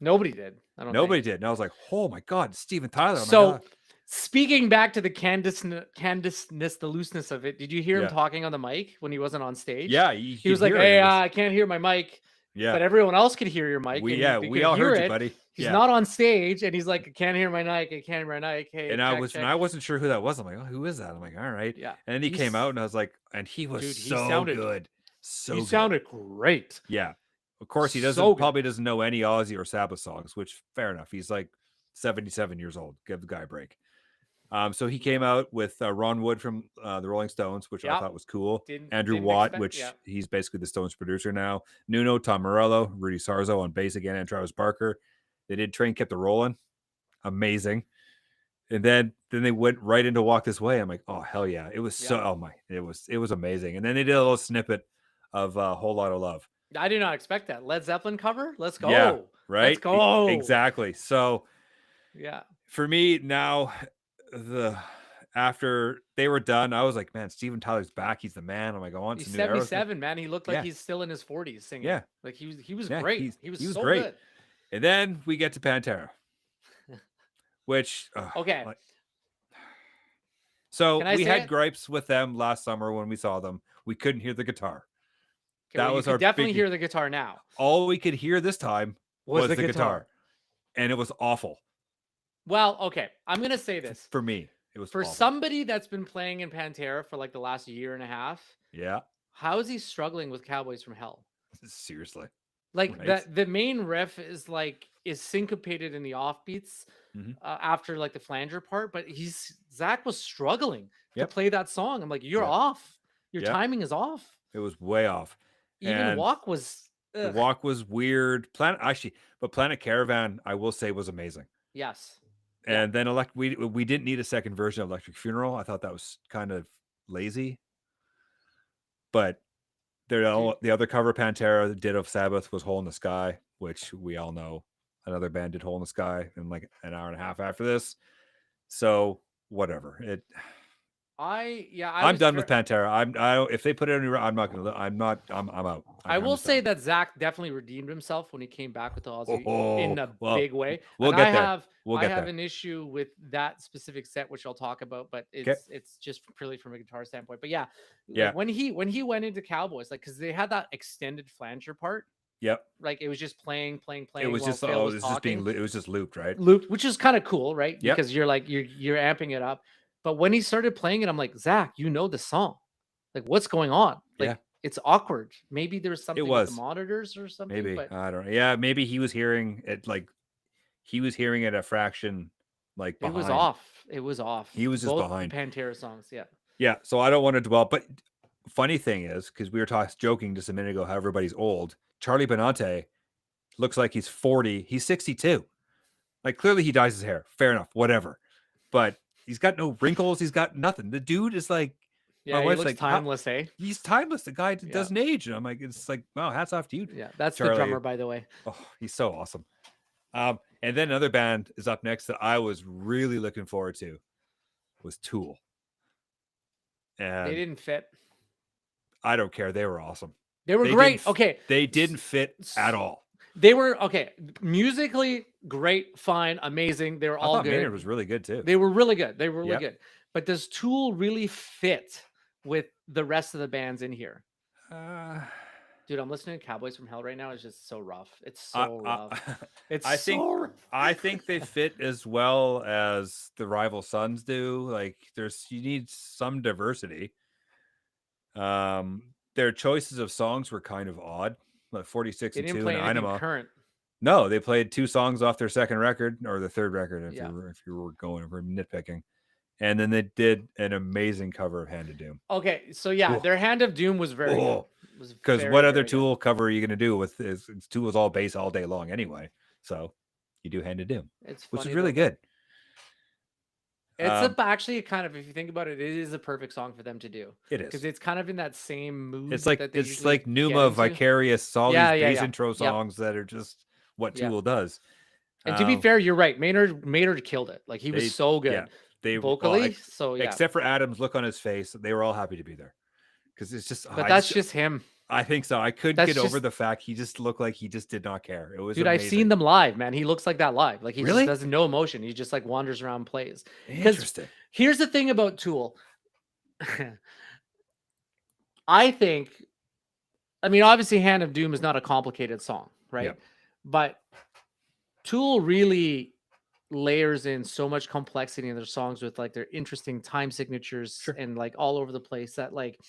Nobody did. I don't Nobody think. did. And I was like, oh my God, Steven Tyler. Oh my So God. speaking back to the Candice-ness, the looseness of it, did you hear him Yeah. talking on the mic when he wasn't on stage? Yeah. He could was like, hear it. hey, It was- I can't hear my mic. yeah. But everyone else could hear your mic. we and we could all hear heard you, it. buddy. He's Yeah. not on stage, and he's like, I can't hear my mic. I can't hear my mic. Hey, And check. I wasn't sure who that was. I'm like, oh, who is that? I'm like, all right. Yeah. And then he came He's- out and I was like, and he was Dude, he so sounded- good. So he good. sounded great. Yeah. Of course, he doesn't So good. probably doesn't know any Ozzy or Sabbath songs, which fair enough. He's like 77 years old. Give the guy a break. So he came out with Ron Wood from the Rolling Stones, which I Yep. thought was cool. Didn't- Andrew didn't Watt, expect- which yeah. he's basically the Stones producer now. Nuno, Tom Morello, Rudy Sarzo on bass again, and Travis Barker. They did Train Kept It Rolling. Amazing. And then they went right into Walk This Way. I'm like, oh hell yeah. It was so Yeah. it was amazing. And then they did a little snippet of Whole Lot of Love. I did not expect that. Led Zeppelin cover? Let's go. Yeah, right? Let's go. Exactly. So Yeah. for me now, after they were done, I was like, man, Steven Tyler's back. He's the man. I'm like, I want He's some new Aerosmith. 77, man. He looked like Yeah. he's still in his 40s singing. Yeah. Like he was Yeah, great. He was so great. good. And then we get to Pantera, which Okay. like- so Can I we say had it? gripes with them last summer when we saw them. We couldn't hear the guitar. Okay, that well, you was could our definitely big- hear the guitar now. All we could hear this time Was was the the guitar. And it was awful Well, okay. I'm gonna say this. for me. It was For awful. somebody that's been playing in Pantera for like the last year and a half, Yeah, how is he struggling with Cowboys from Hell? seriously. Like Right. the main riff is syncopated in the offbeats Mhm. after like the flanger part, but Zach was struggling Yep. to play that song. I'm like, you're Yeah. off. Your Yeah. timing is off. It was way off. Even And Walk was the ugh. walk was weird. But Planet Caravan, I will say, was amazing. Yes. Yeah. And then we didn't need a second version of Electric Funeral. I thought that was kind of lazy. But the other cover Pantera did of Sabbath was Hole in the Sky, which we all know another band did Hole in the Sky in like an hour and a half after this. So whatever. I'm done with Pantera. If they put it anywhere, I'm not gonna. I'm out. I will just say done. that Zach definitely redeemed himself when he came back with the Ozzy in a well, big way. we'll And get I there. have We'll I get have there. an issue with that specific set, which I'll talk about, but Okay. it's just purely from a guitar standpoint. But yeah, Yeah. when he went into Cowboys, like because they had that extended flanger part, Yep. like it was just playing. It was while just Phil was it's just being talking. it was just looped, right? Looped, which is kind of cool, right? Yep. Because you're like you're amping it up. But when he started playing it, I'm like, Zach, you know the song. Like, what's going on? Like, Yeah. it's awkward. Maybe there's something with was. the monitors or something. Maybe But I don't know. Yeah, maybe he was hearing it a fraction like behind. it was off. It was off. He was just Both behind. Pantera songs. Yeah. Yeah, so I don't want to dwell. But funny thing is, because we were joking just a minute ago how everybody's old. Charlie Benante looks like he's 40. He's 62. Like clearly he dyes his hair. Fair enough, whatever. But he's got no wrinkles. He's got nothing. The dude is like, Yeah, he wife's looks like, "How-" timeless, hey? he's timeless. The guy Yeah. doesn't age. And I'm like, it's like, wow, hats off to you. Yeah, that's the Charlie. drummer, by the way. Oh, he's so awesome. And then another band is up next that I was really looking forward to was Tool. And They didn't fit. I don't care. They were awesome. They were They great. didn't Okay. They didn't fit at all. They were okay. Musically, great, fine, amazing. They were I all thought good. Maynard was really good too. They were really good. They were really Yep. good. But does Tool really fit with the rest of the bands in here? Dude, I'm listening to Cowboys from Hell right now. It's just so rough. It's so rough. It's I think so rough. I think they fit as well as the Rival Sons do. Like you need some diversity. Their choices of songs were kind of odd. Like 46 They and didn't 2 play and anything Inema. current. No, they played 2 songs off their second record or the third record if Yeah. you were going over nitpicking. And then they did an amazing cover of Hand of Doom. Okay, so yeah, Oh. their Hand of Doom was very good. Oh. Was Because very, what other very good. Tool cover are you going to do with is Tool's all bass all day long anyway. So you do Hand of Doom, It's which funny is really though. good. actually a kind of, if you think about it, it is a perfect song for them to do It because is. it's kind of in that same mood It's like that they it's usually like get Numa, into. Vicarious, all these Yeah, yeah, bass yeah. intro Yep. songs that are just what Yep. Tool does. And to be fair, you're right. Maynard killed it. Like he was so good vocally. So yeah, except for Adam's look on his face, they were all happy to be there because it's just. but that's just him. I think so. I couldn't That's get over just- the fact he just looked like he just did not care. It was Dude, I've seen amazing. them live, man. He looks like that live. Like he Really? just doesn't know emotion. He just like wanders around, plays. Interesting. Here's the thing about Tool. I think, I mean, obviously, Hand of Doom is not a complicated song, right? Yep. But Tool really layers in so much complexity in their songs with like their interesting time signatures Sure. and like all over the place that like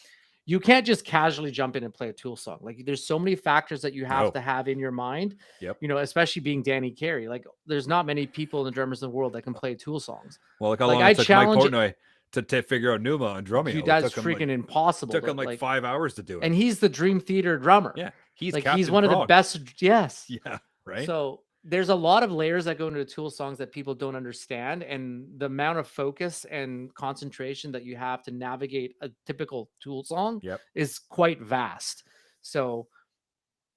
you can't just casually jump in and play a Tool song. Like there's so many factors that you have to have in your mind. Yep. You know, especially being Danny Carey. Like there's not many people in the drummers in the world that can play Tool songs. Well, look how Like, long I it took Mike challenge it- Portnoy to figure out Numa on drumming. Dude, It that's took him, freaking impossible. Took to, him like 5 hours to do it. and he's the Dream Theater drummer. Yeah, he's like Captain he's one of the Frog. best. Yes. Yeah, right. So there's a lot of layers that go into Tool songs that people don't understand, and the amount of focus and concentration that you have to navigate a typical Tool song Yep. is quite vast. So,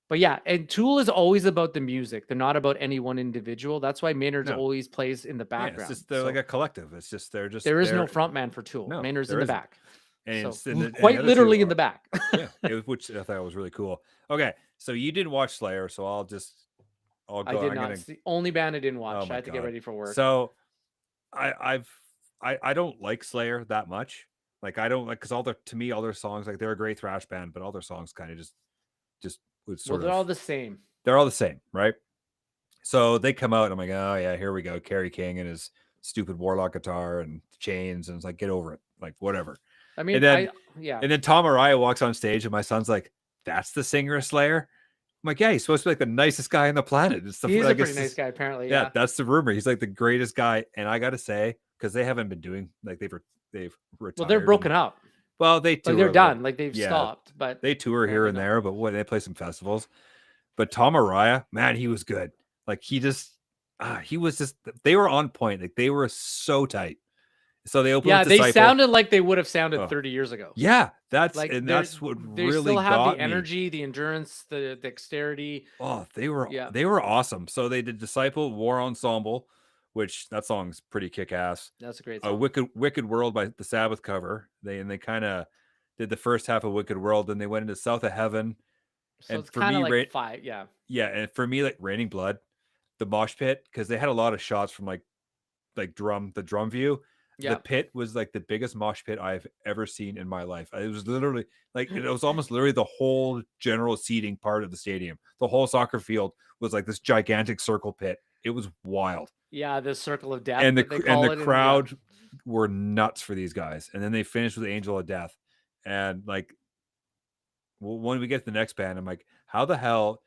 but yeah, and Tool is always about the music. They're not about any one individual. That's why Maynard's No. always plays in the Yeah, background. it's just they're like a collective. It's just there is there. no front man for Tool. No, Maynard's there in the isn't. back. And So, it's in the, quite and the other two literally in the are- back. Yeah, which I thought was really cool. Okay, so you didn't watch Slayer, so I'll go. I did I'm not gonna- see only band I didn't Oh watch. my I had to get God. ready for work. So I don't like Slayer that much. Like I don't like because to me all their songs, like they're a great thrash band, but all their songs kind of just would well, sort they're of all the same. they're all the same, right? So they come out, and I'm like, oh yeah, here we go, Kerry King and his stupid Warlock guitar and chains, and it's like, get over it, like whatever. I mean, And then- yeah. And then Tom Araya walks on stage, and my son's like, that's the singer of Slayer. I'm like, yeah, he's supposed to be like the nicest guy on the planet. It's the He's I a guess pretty nice guy, apparently. Yeah, Yeah. that's the rumor. He's like the greatest guy, and I got to say, because they haven't been doing like they've retired. Well, they're broken up. Well, they tour, Like they're but- done. Like they've yeah, stopped. But They tour here and no. there, but what they play some festivals. But Tom Araya, man, he was good. Like he was just they were on point. Like they were so tight. So they opened. yeah, with they Disciple. sounded like they would have sounded Oh. 30 years ago. Yeah, that's Like and they're- that's what They really still have got the me. energy, the endurance, the dexterity. Oh, they were Yeah. they were awesome. So they did Disciple, War Ensemble, which that song's pretty kick ass. That's a great A song. Wicked World by the Sabbath cover. They kind of did the first half of Wicked World, then they went into South of Heaven. So and it's for kind of me, like five. Yeah. Yeah, and for me, like Raining Blood, the mosh pit, because they had a lot of shots from like the drum view. Yeah. The pit was like the biggest mosh pit I've ever seen in my life. It was literally like it was almost literally the whole general seating part of the stadium. The whole soccer field was like this gigantic circle pit. It was wild. Yeah. The circle of death. And that they call it in the- crowd were nuts for these guys. And then they finished with Angel of Death. And like when we get to the next band, I'm like, how the hell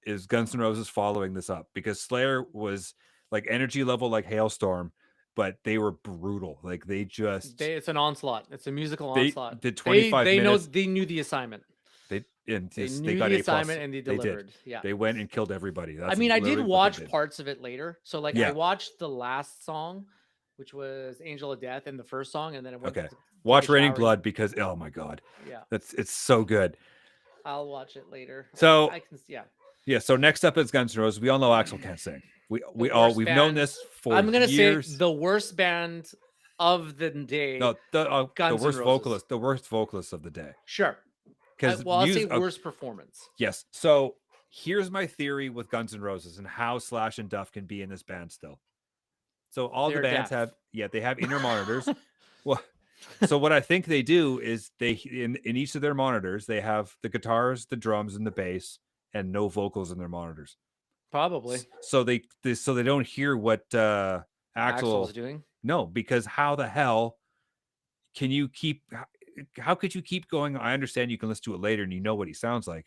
is Guns N' Roses following this up? Because Slayer was like energy level like Hailstorm, but they were brutal. Like they just it's an onslaught. It's a musical they onslaught. did 25 they minutes. They knew the assignment. They They knew got the A+. assignment and they They did. delivered. Yeah. They went and killed everybody. That's I mean, I did literally what they watch did. parts of it later. So like Yeah. I watched the last song, which was Angel of Death, and the first song, and then it went Okay. to Watch a Raining shower. Blood because oh my god, yeah. it's so good. I'll watch it later. So- I can yeah. Yeah. So next up is Guns N' Roses. We all know Axel can't sing. We've worst known band- this for I'm gonna years. say the worst band of the day. No, the Guns N' worst Roses. vocalist, the worst vocalist of the day. Sure. Because Well, I'll say worst performance. yes. So here's my theory with Guns N' Roses and how Slash and Duff can be in this band still. So all They're the bands deaf. they have inner monitors. Well, so what I think they do is they in each of their monitors they have the guitars, the drums, and the bass, and no vocals in their monitors. Probably. So they don't hear what Axel Axel's doing. No, because how the hell can you keep? How could you keep going? I understand you can listen to it later and you know what he sounds like.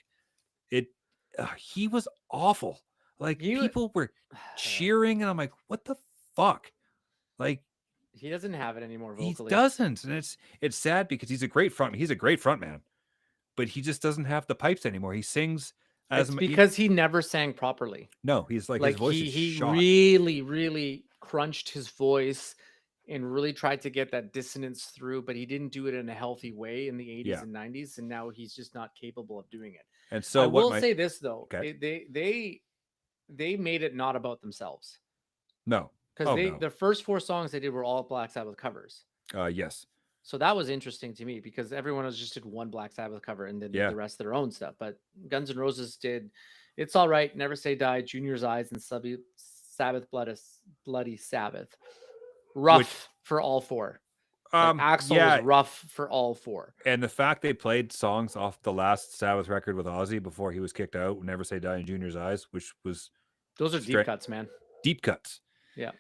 He was awful. Like people were cheering, and I'm like, what the fuck? Like He doesn't have it anymore he vocally. doesn't, and it's sad because he's a great front man, but he just doesn't have the pipes anymore. He sings as It's because he never sang properly. no, he's like his Like voice he is shot. really, really crunched his voice. and really tried to get that dissonance through, but he didn't do it in a healthy way in the 80s Yeah. and 90s, and now he's just not capable of doing it. And I so what will my say this though, okay. they made it not about themselves, No. because Oh no. the first 4 songs they did were all Black Sabbath covers. Yes. So that was interesting to me because everyone else just did one Black Sabbath cover and then did Yeah. the rest of their own stuff. But Guns N' Roses did "It's All Right," "Never Say Die," "Junior's Eyes," and Sabbath Bloody Sabbath. Rough for all 4. Like Axl yeah, was rough for all 4. and the fact they played songs off the last Sabbath record with Ozzy before he was kicked out, "Never Say Die" in Junior's Eyes, which was Those are deep cuts, man. deep cuts. Yeah.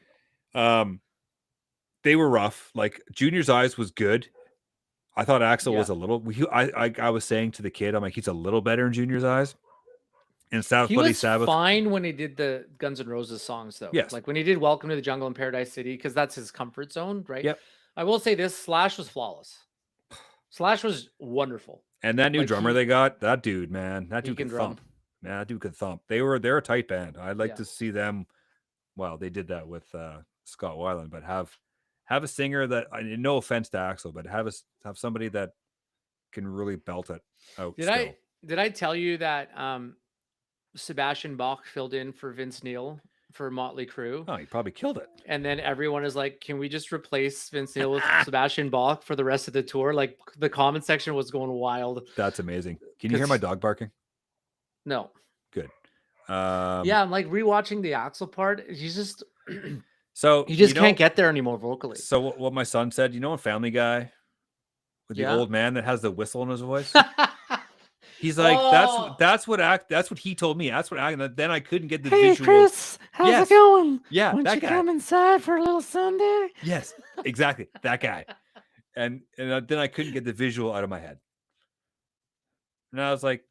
They were rough. Like Junior's Eyes was good. I thought Axl was a little. I was saying to the kid, I'm like, he's a little better in Junior's Eyes. And Sabbath He Bloody was Sabbath. fine when he did the Guns N' Roses songs, though. Yes. Like when he did "Welcome to the Jungle" in Paradise City, because that's his comfort zone, right? Yep. I will say this: Slash was flawless. Slash was wonderful. And that new Like, drummer they got, that dude, man, that he dude can could drum. thump. Man, that dude could thump. They're a tight band. I'd like Yeah. to see them. Well, they did that with Scott Weiland, but have a singer that, no offense to Axl, but have somebody that can really belt it out. Did I tell you that Sebastian Bach filled in for Vince Neil for Motley Crue? Oh, he probably killed it. And then everyone is like, can we just replace Vince Neil with Sebastian Bach for the rest of the tour? Like the comment section was going wild. That's amazing. Can you hear my dog barking? No. Good. Yeah, I'm like rewatching the Axl part. He's just so you just can't get there anymore vocally. So what my son said, in Family Guy with the old man that has the whistle in his voice? He's like, that's what he told me. That's what then I couldn't get the visual. Hey Chris, how's it going? Yeah, Why that don't you guy. come inside for a little Sunday? Yes, exactly. That guy. And then I couldn't get the visual out of my head. And I was like,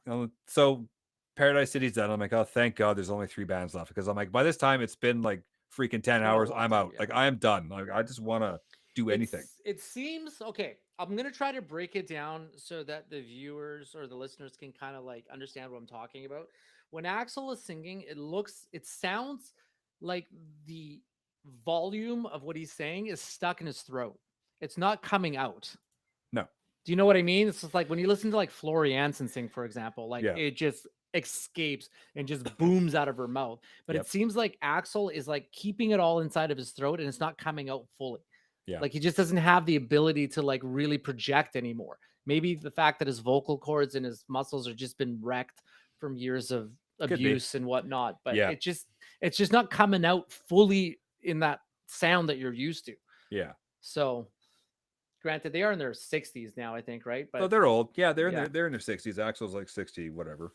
so Paradise City's done. I'm like, oh, thank God there's only 3 bands left. Because I'm like, by this time it's been like freaking 10 hours. I'm out. Yeah. Like I am done. Like I just want to do anything. It seems okay. I'm gonna try to break it down so that the viewers or the listeners can kind of like understand what I'm talking about. When Axl is singing, it sounds like the volume of what he's saying is stuck in his throat. It's not coming out. No. Do you know what I mean? It's just like when you listen to like Flori Jansen sing, for example, like it just escapes and just booms out of her mouth. But it seems like Axl is like keeping it all inside of his throat and it's not coming out fully. Yeah. Like he just doesn't have the ability to like really project anymore. Maybe the fact that his vocal cords and his muscles are just been wrecked from years of abuse and whatnot. But it's just not coming out fully in that sound that you're used to. Yeah. So granted, they are in their 60s now, I think, right? But they're old. Yeah, they're in their 60s. Axl's like 60, whatever.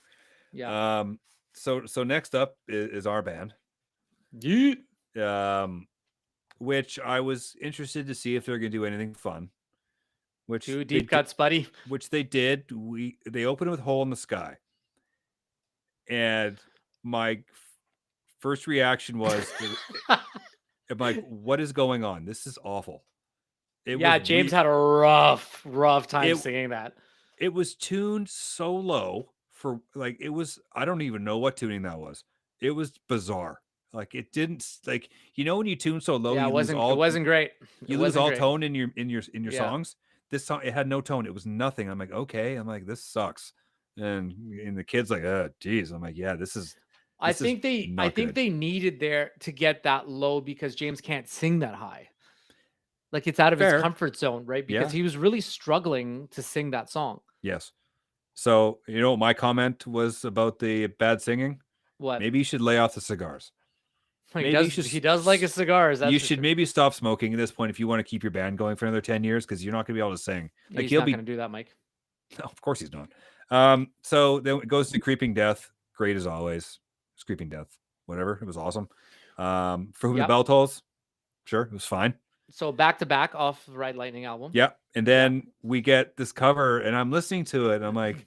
Yeah. So next up is our band. Which I was interested to see if they're gonna do anything fun. Which do deep cuts, buddy. Which they did. They opened with "Hole in the Sky," and my first reaction was, "I'm like, what is going on? This is awful." James had a rough time singing that. It was tuned so low for like it was. I don't even know what tuning that was. It was bizarre. Like it didn't like when you tune so low, it wasn't great. You lose all tone in your songs. This song, it had no tone. It was nothing. I'm like, okay. I'm like, this sucks. And the kid's like, geez. I'm like, yeah, this is. I think they needed there to get that low because James can't sing that high. Like it's out of his comfort zone, right? Because he was really struggling to sing that song. Yes. So my comment was about the bad singing. What? Maybe you should lay off the cigars. He does like his cigars. You should maybe stop smoking at this point if you want to keep your band going for another 10 years because you're not going to be able to sing. Like he's not going to do that, Mike. No, of course he's not. So then it goes to Creeping Death. Great as always. It's Creeping Death. Whatever. It was awesome. For Whom the Bell Tolls. Sure, it was fine. So back to back off the Ride Lightning album. Yeah. And then we get this cover and I'm listening to it and I'm like,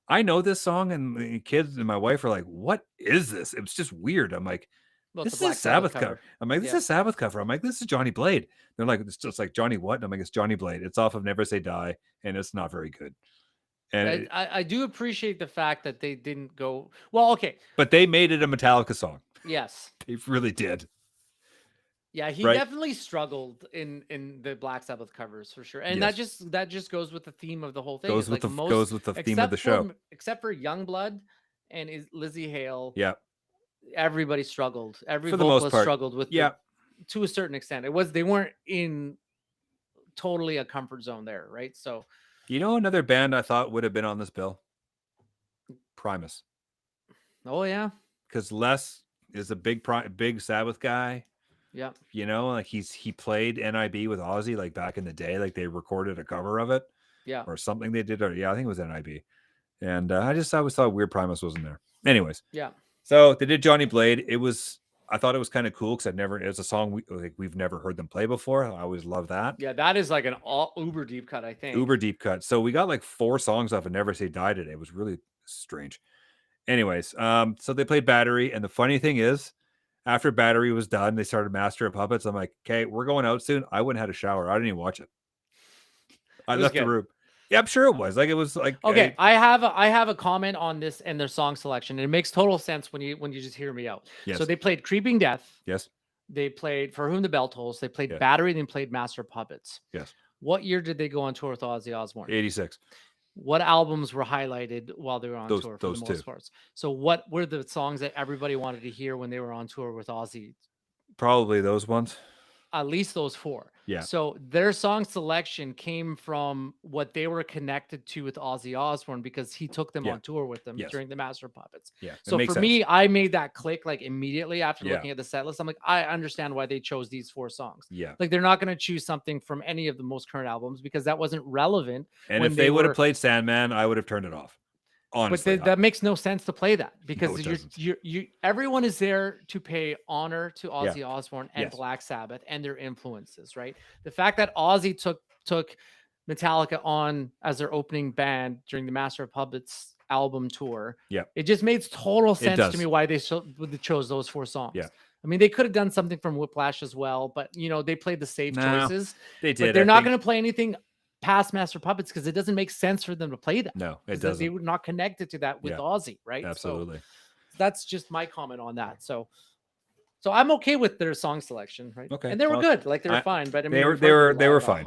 I know this song, and the kids and my wife are like, what is this? It was just weird. I'm like, this is a Sabbath cover. I'm like, this is a Sabbath cover. I'm like, this is Johnny Blade. They're like, it's just like Johnny what? And I'm like, it's Johnny Blade. It's off of Never Say Die, and it's not very good. And I do appreciate the fact that they didn't go well. Okay, but they made it a Metallica song. Yes, They really did. Yeah, he right? definitely struggled in the Black Sabbath covers for sure, and Yes. that just goes with the theme of the whole thing. Goes Is with like the most, theme of the show. except for Youngblood and is Lizzie Hale, Yeah, everybody struggled. Every for the most vocalist part. struggled with Yeah. to a certain extent. They weren't in totally a comfort zone there, right? So, You know, another band I thought would have been on this bill, Primus, oh yeah, because Les is a big Sabbath guy. yeah, You know, like he played NIB with Ozzy like back in the day, like they recorded a cover of it yeah. or something they did. Or yeah, I think it was NIB. And I always thought weird Primus wasn't there. Anyways, Yeah. so they did Johnny Blade. I thought it was kind of cool because it's a song we've never heard them play before. I always love that. Yeah, that is like an all uber deep cut, I think. Uber deep cut. So we got like 4 songs off of Never Say Die today. It was really strange. Anyways, so they played Battery, and the funny thing is, after Battery was done, they started Master of Puppets. I'm like, okay, we're going out soon. I wouldn't have had a shower. I didn't even watch it. I It was left the good. room. Yeah, I'm sure it was. Like it was like Okay, I have a comment on this and their song selection. It makes total sense when you just hear me out. Yes. So they played Creeping Death. Yes. They played For Whom the Bell Tolls. They played Yeah. Battery. Then played Master of Puppets. Yes. What year did they go on tour with Ozzy Osbourne? 86. What albums were highlighted while they were on tour for those the two. most parts? So what were the songs that everybody wanted to hear when they were on tour with Ozzy? Probably those ones. At least those 4. Yeah. So their song selection came from what they were connected to with Ozzy Osbourne because he took them on tour with them during the Master of Puppets. Yeah. So for me, I made that click like immediately after looking at the set list. I'm like, I understand why they chose these 4 songs. Yeah. Like they're not going to choose something from any of the most current albums because that wasn't relevant. And if they would have played Sandman, I would have turned it off. Honestly, but that makes no sense to play that because No, you everyone is there to pay honor to Ozzy Osbourne and Black Sabbath and their influences, right? The fact that Ozzy took Metallica on as their opening band during the Master of Puppets album tour, it just makes total sense to me why they chose those 4 songs. Yeah. I mean, they could have done something from Whiplash as well, but they played the safe choices. They did. But they're not going to play anything past Master Puppets because it doesn't make sense for them to play that. No, it doesn't. They were not connected to that with Ozzy, right? Absolutely. So that's just my comment on that. So I'm okay with their song selection, right? Okay. And they were good, like they were fine. But I mean, they were fine.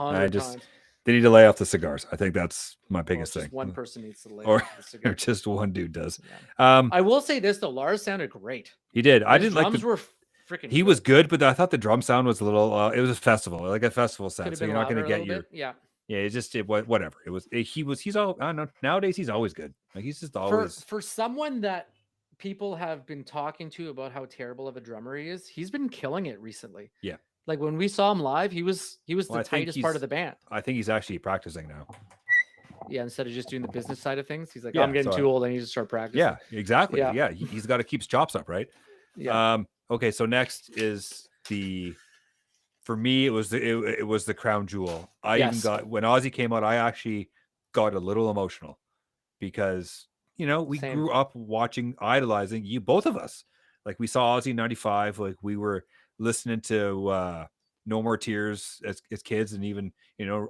They need to lay off the cigars. I think that's my biggest thing. One person needs to lay off the cigars. Or just one dude does. Yeah. I will say this though, Lars sounded great. He did. I didn't like the drums were freaking. He was good, but I thought the drum sound was a little. It was a festival, like a festival sound. So you're not going to get your. Yeah. Yeah, whatever. He's all. I don't know. Nowadays, he's always good. Like he's just always. For someone that people have been talking to about how terrible of a drummer he is, he's been killing it recently. Yeah. Like when we saw him live, he was the tightest part of the band. I think he's actually practicing now. Yeah, instead of just doing the business side of things, he's like, I'm getting too old. I need to start practicing. Yeah, exactly. Yeah, he's got to keep his chops up, right? Yeah. Okay, so next is for me, it was the crown jewel. Even got when Ozzy came out, I actually got a little emotional because we grew up idolizing you, both of us. Like we saw Ozzy in '95, like we were listening to No More Tears as kids, and even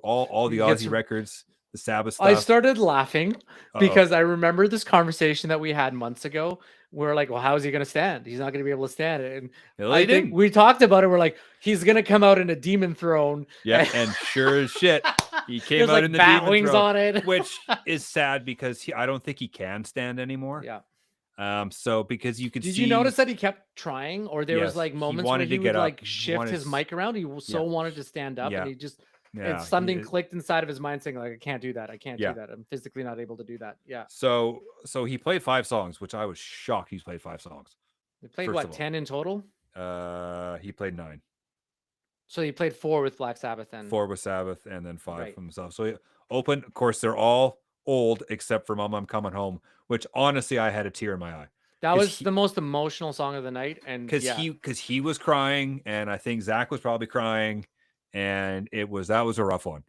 all the Ozzy records, the Sabbath stuff. I started laughing because I remember this conversation that we had months ago. We're like, well, how is he going to stand? He's not going to be able to stand it. And I think we talked about it. We're like, he's going to come out in a demon throne. Yeah, and sure as shit, he came out in the bat demon wings throne, on it, which is sad because I don't think he can stand anymore. Yeah. So because you could Did you notice that he kept trying, or there was like moments where he would like shift his mic around? He wanted to stand up, and he just. Yeah, something clicked inside of his mind saying like, I can't do that. I can't do that. I'm physically not able to do that. Yeah. So he played 5 songs, which I was shocked. He's played 5 songs. He played what, 10 in total? He played 9. So he played 4 with Black Sabbath and 4 with Sabbath and then 5 from himself. So he opened, of course, they're all old except for Mama, I'm Coming Home, which honestly, I had a tear in my eye. That was the most emotional song of the night. And because he was crying, and I think Zach was probably crying. And that was a rough one.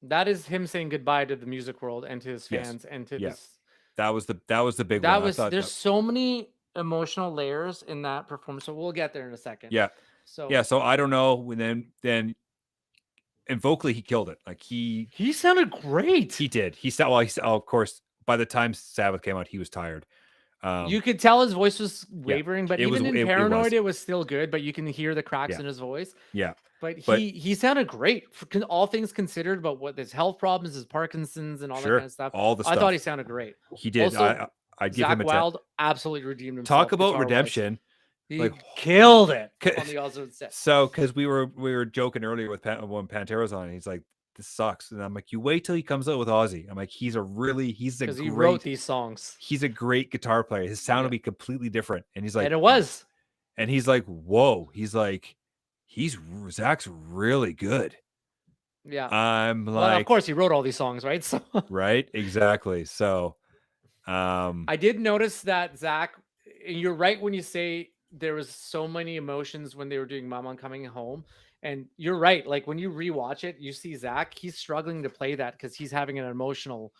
That is him saying goodbye to the music world and to his fans and to this. That was the big one. There's so many emotional layers in that performance. So we'll get there in a second. Yeah. So I don't know. Then and vocally he killed it. Like he sounded great. He did. He said, of course, by the time Sabbath came out, he was tired. You could tell his voice was Yeah, wavering, but it was- even in it Paranoid, was. it was still good. But you can hear the cracks Yeah. in his voice. Yeah. But But- he sounded great for all things considered. But what his health problems, his Parkinson's, and all that Sure. kind of stuff. All the I thought stuff. he sounded great. He did. Also, I'd give Zach him a 10. Wild absolutely redeemed himself. Talk about guitar-wise. redemption. He Like, killed it on the Ozone set. So, because we were joking earlier with when Pantero's on, he's like, "This sucks," and I'm like, "You wait till he comes out with Ozzy." I'm like, "He's a Because he wrote great, these songs. he's a great guitar player. His sound will Yeah. be completely different." And he's like, And it was. and he's like, "Whoa!" He's like, Zach's really good. Yeah. I'm Well, like, of course he wrote all these songs, right? So right, exactly. So, I did notice that Zach, and you're right when you say there was so many emotions when they were doing Mama Coming Home. And you're right. Like when you rewatch it, you see Zach, he's struggling to play that because he's having an emotional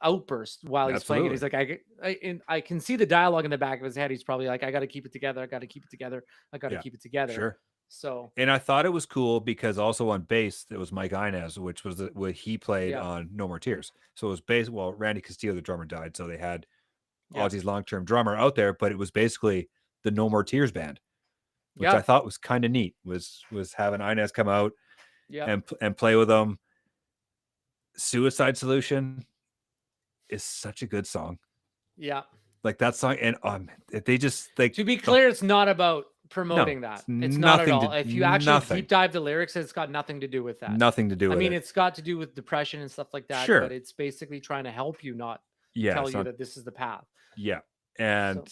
outburst while he's playing it. He's like, I can see the dialogue in the back of his head. He's probably like, I got to keep it together. I got to keep it together. I got to keep it together. Sure. So, and I thought it was cool because also on bass it was Mike Inez, which was what he played on No More Tears. So it was bass. Well, Randy Castillo, the drummer, died, so they had Ozzy's long-term drummer out there, but it was basically the No More Tears band, which I thought was kind of neat. Was having Inez come out and play with them. Suicide Solution is such a good song. Yeah, like that song, and they just like, to be clear, it's not about promoting that. It's not at all. If you actually deep dive the lyrics, it's got nothing to do with that. Nothing to do with it. I mean, it's got to do with depression and stuff like that. Sure. But it's basically trying to help you, not tell you that this is the path. Yeah. And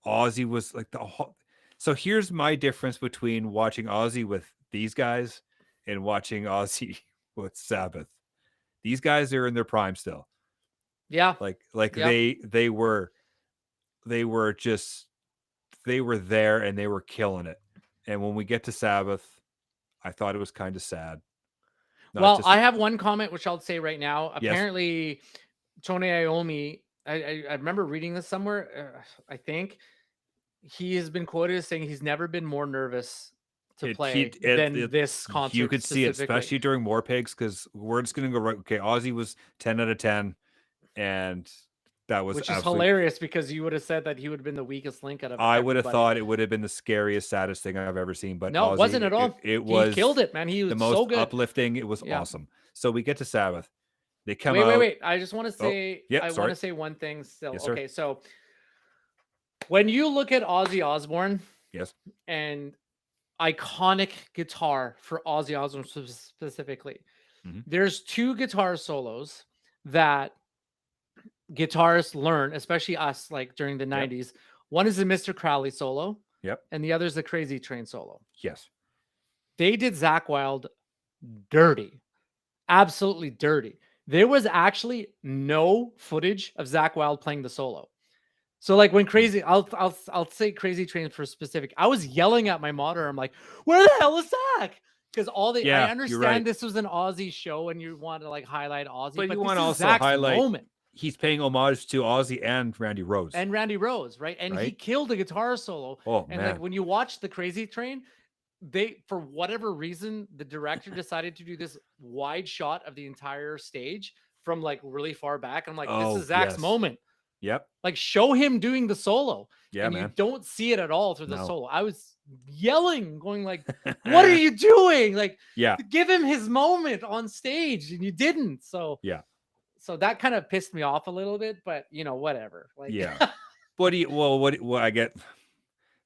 Ozzy was like the whole. So here's my difference between watching Ozzy with these guys and watching Ozzy with Sabbath. These guys are in their prime still. Yeah. Like they were there and they were killing it. And when we get to Sabbath, I thought it was kind of sad. Well, I have one comment which I'll say right now. Apparently, Tony Iommi, I remember reading this somewhere. I think he has been quoted as saying he's never been more nervous to play than this concert. You could see it, especially during War Pigs, because we're just going to go right. Okay, Ozzy was 10 out of 10, and that was which is hilarious because you would have said that he would have been the weakest link out of. I would have thought it would have been the scariest, saddest thing I've ever seen. But no, Ozzy, it wasn't at all. It was. He killed it, man. He was the most so good. uplifting. It was awesome. So we get to Sabbath. They come out. Wait. I just want to say. I want to say one thing still. Yes, okay, so when you look at Ozzy Osbourne, and iconic guitar for Ozzy Osbourne specifically, there's two guitar solos that guitarists learn, especially us, like during the 90s. One is the Mr. Crowley solo. And the other is the Crazy Train solo. Yes. They did Zach Wild dirty. Absolutely dirty. There was actually no footage of Zach Wild playing the solo. So like when I'll say Crazy Train for specific. I was yelling at my monitor. I'm like, where the hell is Zach? Because I understand this was an Ozzy show and you want to like highlight Ozzy, but you want to also highlight moment. He's paying homage to Ozzy and Randy Rhoads. Right? And he killed a guitar solo. Oh, and man. Like when you watch the Crazy Train, for whatever reason, the director decided to do this wide shot of the entire stage from like really far back. I'm like, this is Zach's moment. Yep. Like show him doing the solo. Yeah, and man. You don't see it at all through the solo. I was yelling, going like, what are you doing? Like, give him his moment on stage. And you didn't. So so that kind of pissed me off a little bit, but whatever. Like, what I get.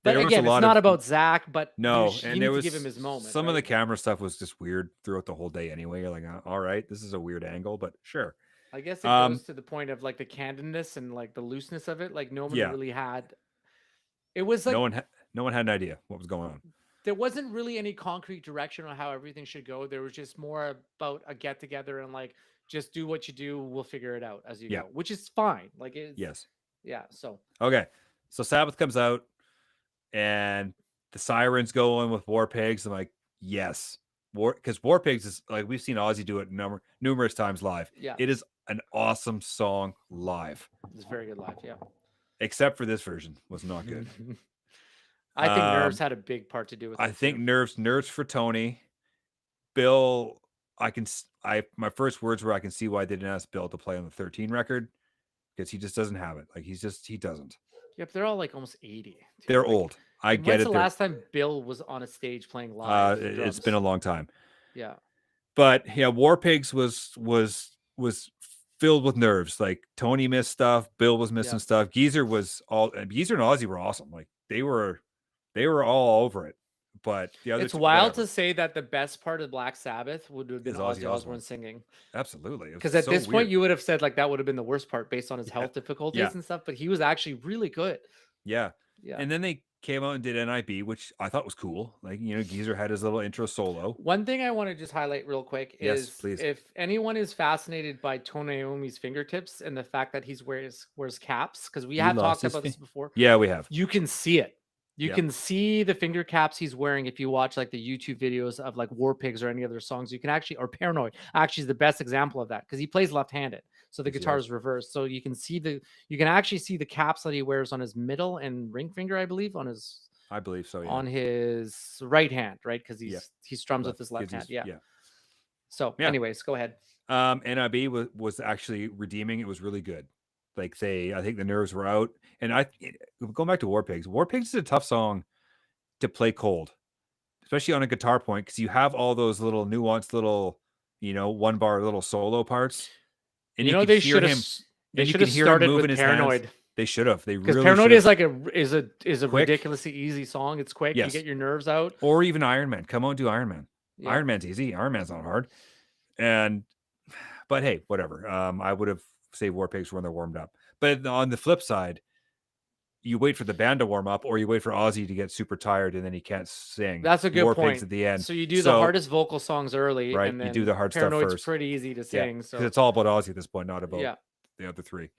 But again, it's not about Zach, but no, and there was to give him his moment. Some of the camera stuff was just weird throughout the whole day anyway. You're like, all right, this is a weird angle, but sure. I guess it goes to the point of like the candidness and like the looseness of it. Like no one really had. It was like no one had an idea what was going on. There wasn't really any concrete direction on how everything should go. There was just more about a get together and like just do what you do. We'll figure it out as you go, which is fine. Like it's So okay, so Sabbath comes out. And the sirens go on with War Pigs. I'm like, yes, because War Pigs is like we've seen Ozzy do it numerous times live. Yeah, it is an awesome song live. It's very good live. Yeah, except for this version was not good. I think Nerves had a big part to do with it. I think Nerves for Tony. Bill, my first words were I can see why they didn't ask Bill to play on the 13 record. because he just doesn't have it. Like he doesn't. Yep, they're all like almost 80. Too. They're Like, old. I and get when's it. the last time Bill was on a stage playing live? It's been a long time. Yeah. But yeah, War Pigs was filled with nerves. Like Tony missed stuff, Bill was missing stuff. Geezer and Ozzy were awesome. Like they were all over it. But the other it's wild to say that the best part of Black Sabbath would have been Ozzy Osbourne singing. Absolutely. Because at this point you would have said like that would have been the worst part based on his health difficulties and stuff, but he was actually really good. Yeah. And then they came out and did NIB, which I thought was cool. Like, Geezer had his little intro solo. One thing I want to just highlight real quick is please. If anyone is fascinated by Tony Iommi's fingertips and the fact that he wears caps, because we have talked about this before. Yeah, we have. You can see it. You can see the finger caps he's wearing if you watch like the YouTube videos of like War Pigs or any other songs. You can actually, or Paranoid actually is the best example of that because he plays left-handed, so the guitar is reversed. So you can actually see the caps that he wears on his middle and ring finger, I believe so. Yeah. On his right hand, right? Because he strums with his left hand. Yeah. So, anyways, go ahead. NIB was actually redeeming. It was really good. Like I think the nerves were out. And going back to War Pigs. War Pigs is a tough song to play cold, especially on a guitar point, because you have all those little nuanced little, one bar little solo parts. And you they should have. They should have started with Paranoid. They should have. They because really Paranoid should've. is a ridiculously easy song. It's quick. You get your nerves out. Or even Iron Man. Come on, do Iron Man. Yeah. Iron Man's easy. Iron Man's not hard. But hey, whatever. I would have saved War Pigs when they're warmed up. But on the flip side, you wait for the band to warm up, or you wait for Ozzy to get super tired and then he can't sing. That's a good War point. Pigs at the end. So you do the hardest vocal songs early, right? And then you do the hard stuff Paranoid's first. Pretty easy to sing. So it's all about Ozzy at this point, not about the other three.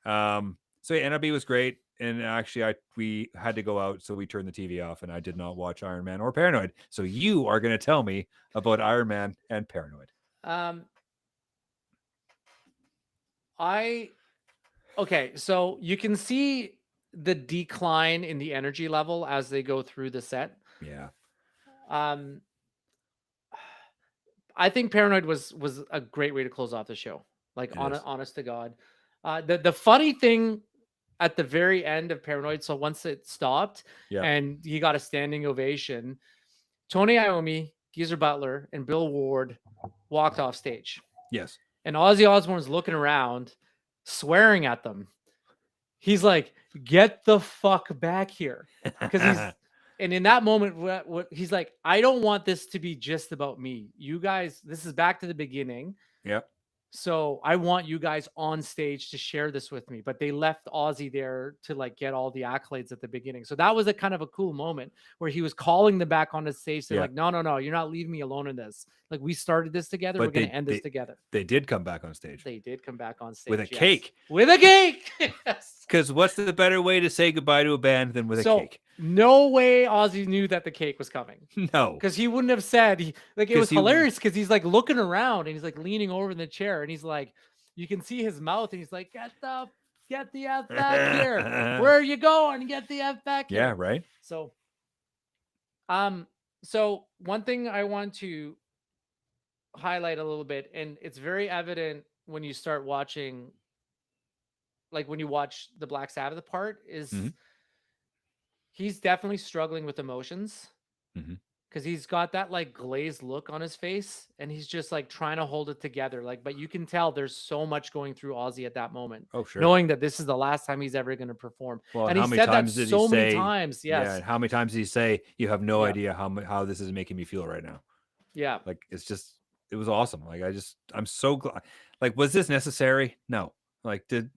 So NIB was great, and actually we had to go out, so we turned the TV off, and I did not watch Iron Man or Paranoid. So you are going to tell me about Iron Man and Paranoid. Okay, so you can see the decline in the energy level as they go through the set. Yeah. I think Paranoid was a great way to close off the show. Like honest to God. The funny thing at the very end of Paranoid, so once it stopped and he got a standing ovation, Tony Iommi, Geezer Butler, and Bill Ward walked off stage. Yes. And Ozzy Osbourne's looking around, swearing at them. He's like, get the fuck back here. Because and in that moment, what he's like, I don't want this to be just about me. You guys, this is back to the beginning. Yep. So I want you guys on stage to share this with me. But they left Ozzy there to like get all the accolades at the beginning. So that was a kind of a cool moment where he was calling them back on the stage, saying like, no, you're not leaving me alone in this. Like we started this together. We're going to end this together. They did come back on stage. They did come back on stage with a cake. With a cake. Yes. Because what's the better way to say goodbye to a band than with a cake? No way Ozzy knew that the cake was coming. No. Because he wouldn't have said, it was hilarious because he's like looking around and he's like leaning over in the chair and he's like, you can see his mouth and he's like, get the F back here. Where are you going? Get the F back here. Yeah, right. So one thing I want to highlight a little bit, and it's very evident when you start watching, like when you watch the Black Sabbath part, is he's definitely struggling with emotions because he's got that like glazed look on his face and he's just like trying to hold it together. Like, but you can tell there's so much going through Ozzy at that moment. Oh, sure. Knowing that this is the last time he's ever going to perform. Well, and he said that so many times. Yes. Yeah. And how many times did he say, you have no idea how this is making me feel right now? Yeah. Like, it was awesome. Like, I'm so glad. Like, was this necessary? No. Like, do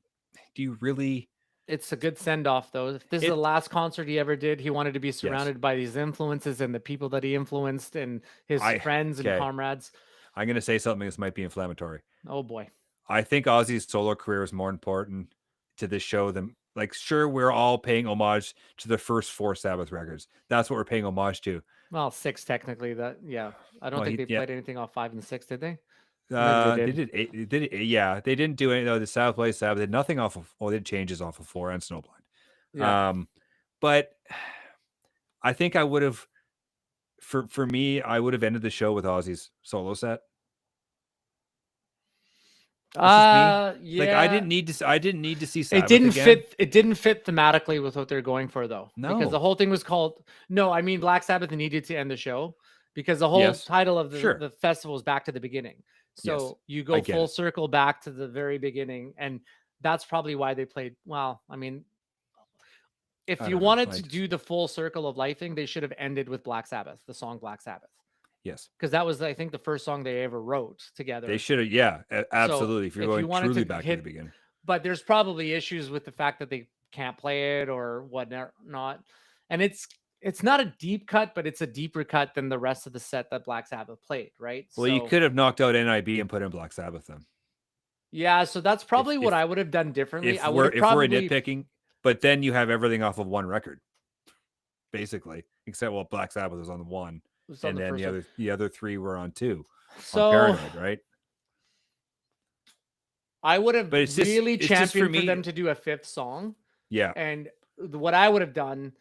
you really? It's a good send-off, though. If this is the last concert he ever did, he wanted to be surrounded by these influences and the people that he influenced and his friends and comrades. I'm going to say something this might be inflammatory. Oh, boy. I think Ozzy's solo career is more important to this show than, like, sure, we're all paying homage to the first 4 Sabbath records. That's what we're paying homage to. Well, 6 technically. I don't think they played anything off 5 and 6, did they? They did 8, yeah, they didn't do any. The South by Sabbath did nothing off of. They did changes off of 4 and Snowblind. Yeah. But I think I would have, for me, I would have ended the show with Ozzy's solo set. That's just me. Like I Yeah. didn't need to see It Sabbath didn't again. fit. It didn't fit thematically with what they're going for, though, because the No. whole thing was called. No, I mean Black Sabbath needed to end the show because the whole Yes. title of Sure. the festival is back to the beginning. Yes. So you I go get full it. circle back to the very beginning, and that's probably why they played. Well, I mean, if I you don't know. wanted to do the full circle of life thing, they should have ended with Black Sabbath, the song Black Sabbath, Yes. because that was, I think, the first song they ever wrote together. They should have. Yeah, absolutely. If you're if going you wanted truly to back to hit the beginning. but there's probably issues with the fact that they can't play it or whatnot. And it's not a deep cut, but it's a deeper cut than the rest of the set that Black Sabbath played, right? Well, you could have knocked out NIB and put in Black Sabbath then. Yeah, so that's probably what if I would have done differently. if I would we're have if we're probably nitpicking, but then you have everything off of one record, basically. Except Black Sabbath was on one, was on and the then first one. the other three were on two. So on Paranoid, right? I would have But it's just- really it's just championed for for them me- to do a fifth song. Yeah. And what I would have done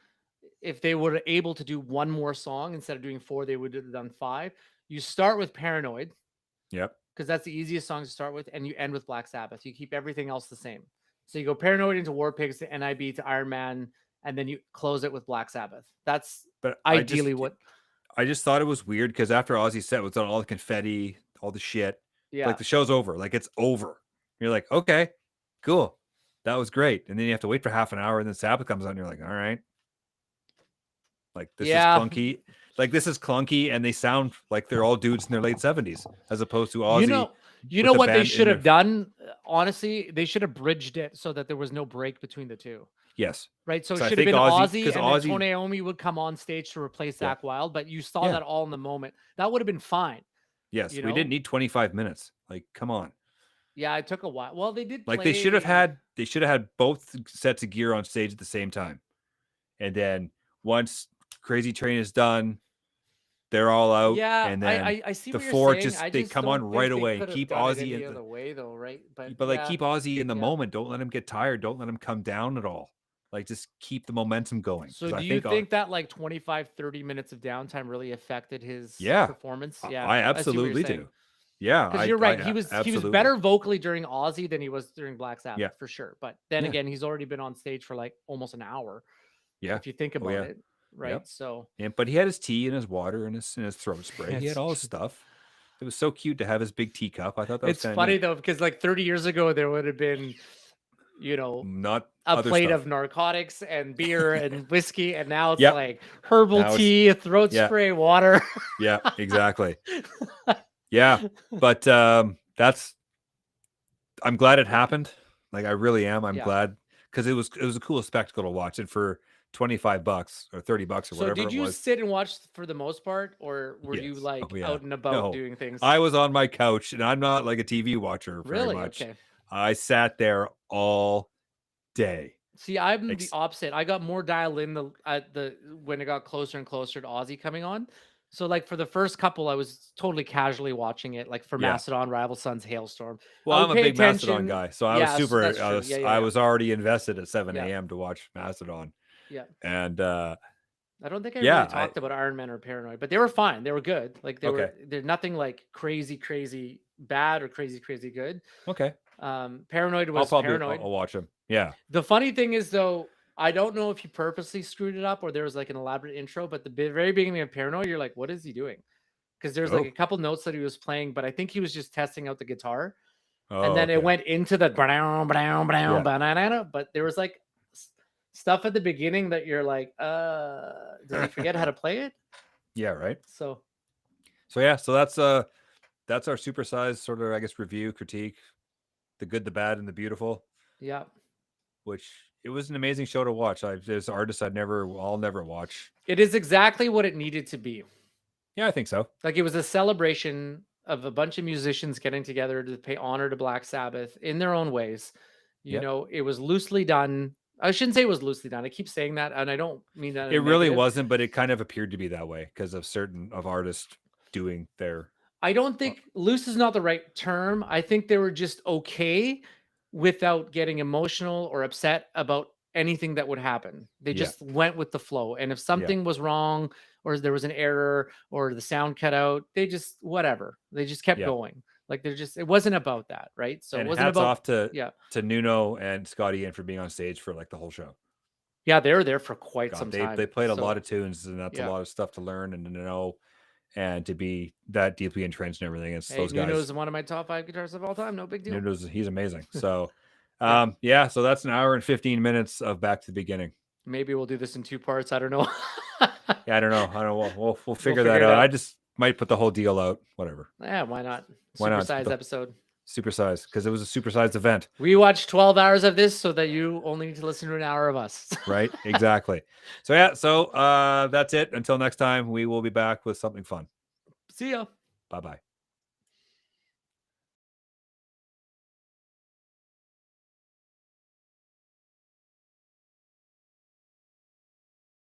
if they were able to do one more song instead of doing 4, they would have done 5. You start with Paranoid Yep. because that's the easiest song to start with, and you end with Black Sabbath. You keep everything else the same. So you go Paranoid into War Pigs to NIB to Iron Man, and then you close it with Black Sabbath. That's But ideally what. I just thought it was weird because after Ozzy set was on all the confetti, all the shit, Yeah. like the show's over. Like it's over. You're like, okay, cool. That was great. And then you have to wait for half an hour, and then Sabbath comes on, and you're like, all right. Like this is clunky. Like this is clunky, and they sound like they're all dudes in their late 70s, as opposed to Ozzy. You with know the what they band should in have done? Honestly, they should have bridged it so that there was no break between the two. Yes. Right. So it 'Cause I should have think been Ozzy- Ozzy, 'cause and Ozzy- then Tony Iommi would come on stage to replace Yeah. Zakk Wylde, but you saw Yeah. that all in the moment. That would have been fine. Yes. You We know? didn't need 25 minutes. Like, come on. Yeah, it took a while. Well, they did Like they should have play- had both sets of gear on stage at the same time. And then once Crazy Train is done, they're all out. Yeah, and then I see the what you're four saying. just I they just come don't on think right they away and could have keep done it Ozzy any in other way though, right? but yeah. keep Ozzy in the Yeah. moment. Don't let him get tired. Don't let him come down at all. Like just keep the momentum going. So 'Cause do I you think think that like 25, 30 minutes of downtime really affected his Yeah. performance? I Yeah, see what you're absolutely saying. do. Yeah, Because you're right. I He was absolutely. better vocally during Ozzy than he was during Black Sabbath, Yeah. for sure. But then Yeah. again, he's already been on stage for like almost an hour. Yeah. If you think about yeah. it, right? Yep. So But he had his tea and his water and his throat spray. He That's had all his stuff. It was so cute to have his big teacup. I thought that was it's kinda funny neat. though, because like 30 years ago, there would have been, Not a other plate stuff. of narcotics and beer and whiskey, and now it's Yep. like herbal Now it's- tea, throat yeah. spray, water. Yeah, exactly. Yeah, but I'm glad it happened. Like I really am. I'm Yeah. glad because it was a cool spectacle to watch it for $25 or $30 or So whatever did it you was. sit and watch for the most part, or were you Yes. like Oh, yeah. out and about No. doing things? I was on my couch and I'm not like a TV watcher very Really? much. Okay. I sat there all day. See, I'm the Ex- opposite. I got more dialed in when it got closer and closer to Ozzy coming on. So like for the first couple, I was totally casually watching it, like for Yeah. Mastodon, Rival Sons, Hailstorm. Well, I I'm would a pay big Mastodon attention- guy, so I Yeah, was so super. that's true. Yeah, I yeah. was already invested at 7 Yeah. a.m. to watch Mastodon. Yeah. And I don't think I Yeah, really talked about Iron Man or Paranoid, but they were fine. They were good. Like Okay. they're nothing like crazy bad or crazy good. okay, Paranoid I'll was probably Paranoid. I'll watch them. Yeah, The funny thing is, though, I don't know if he purposely screwed it up or there was like an elaborate intro, but the very beginning of Paranoid, you're like, what is he doing? Because there's like Oh. a couple notes that he was playing, but I think he was just testing out the guitar. oh, And then it okay. went into the Yeah. banana, but there was like stuff at the beginning that you're like, did he forget how to play it? Yeah, right. So So yeah, so that's our supersized sort of, I guess, review critique, the good, the bad, and the beautiful. yeah. Which it was an amazing show to watch. There's artists I'll never watch. It is exactly what it needed to be. Yeah, I think so. Like it was a celebration of a bunch of musicians getting together to pay honor to Black Sabbath in their own ways. You Yep. know, it was loosely done. I shouldn't say it was loosely done. I keep saying that, and I don't mean that. in It a really negative. wasn't, but it kind of appeared to be that way because of certain of artists doing their. I don't think loose is not the right term. I think they were just okay without getting emotional or upset about anything that would happen. They Yeah. just went with the flow. And if something was wrong or there was an error or the sound cut out, they just whatever. They just kept Yeah. going. Like it wasn't about that, right? So it And wasn't hats about off to yeah. Nuno and Scotty Ian for being on stage for like the whole show. Yeah, they were there for quite some God, time. they played a So lot of tunes, and that's a yeah. lot of stuff to learn and to know, and to be that deeply entrenched in everything. It's Hey, those guys. Nuno's one of my top 5 guitarists of all time. No big deal. He's amazing. So, Yeah. yeah. So that's an hour and 15 minutes of Back to the Beginning. Maybe we'll do this in 2 parts. I don't know. Yeah, I don't know. We'll figure figure that it out. out. I just might put the whole deal out. Whatever. Yeah, why not? Why not? Supersized episode. Supersized, because it was a supersized event. We watched 12 hours of this so that you only need to listen to an hour of us. Right? Exactly. So yeah, so that's it. Until next time, we will be back with something fun. See ya. Bye-bye.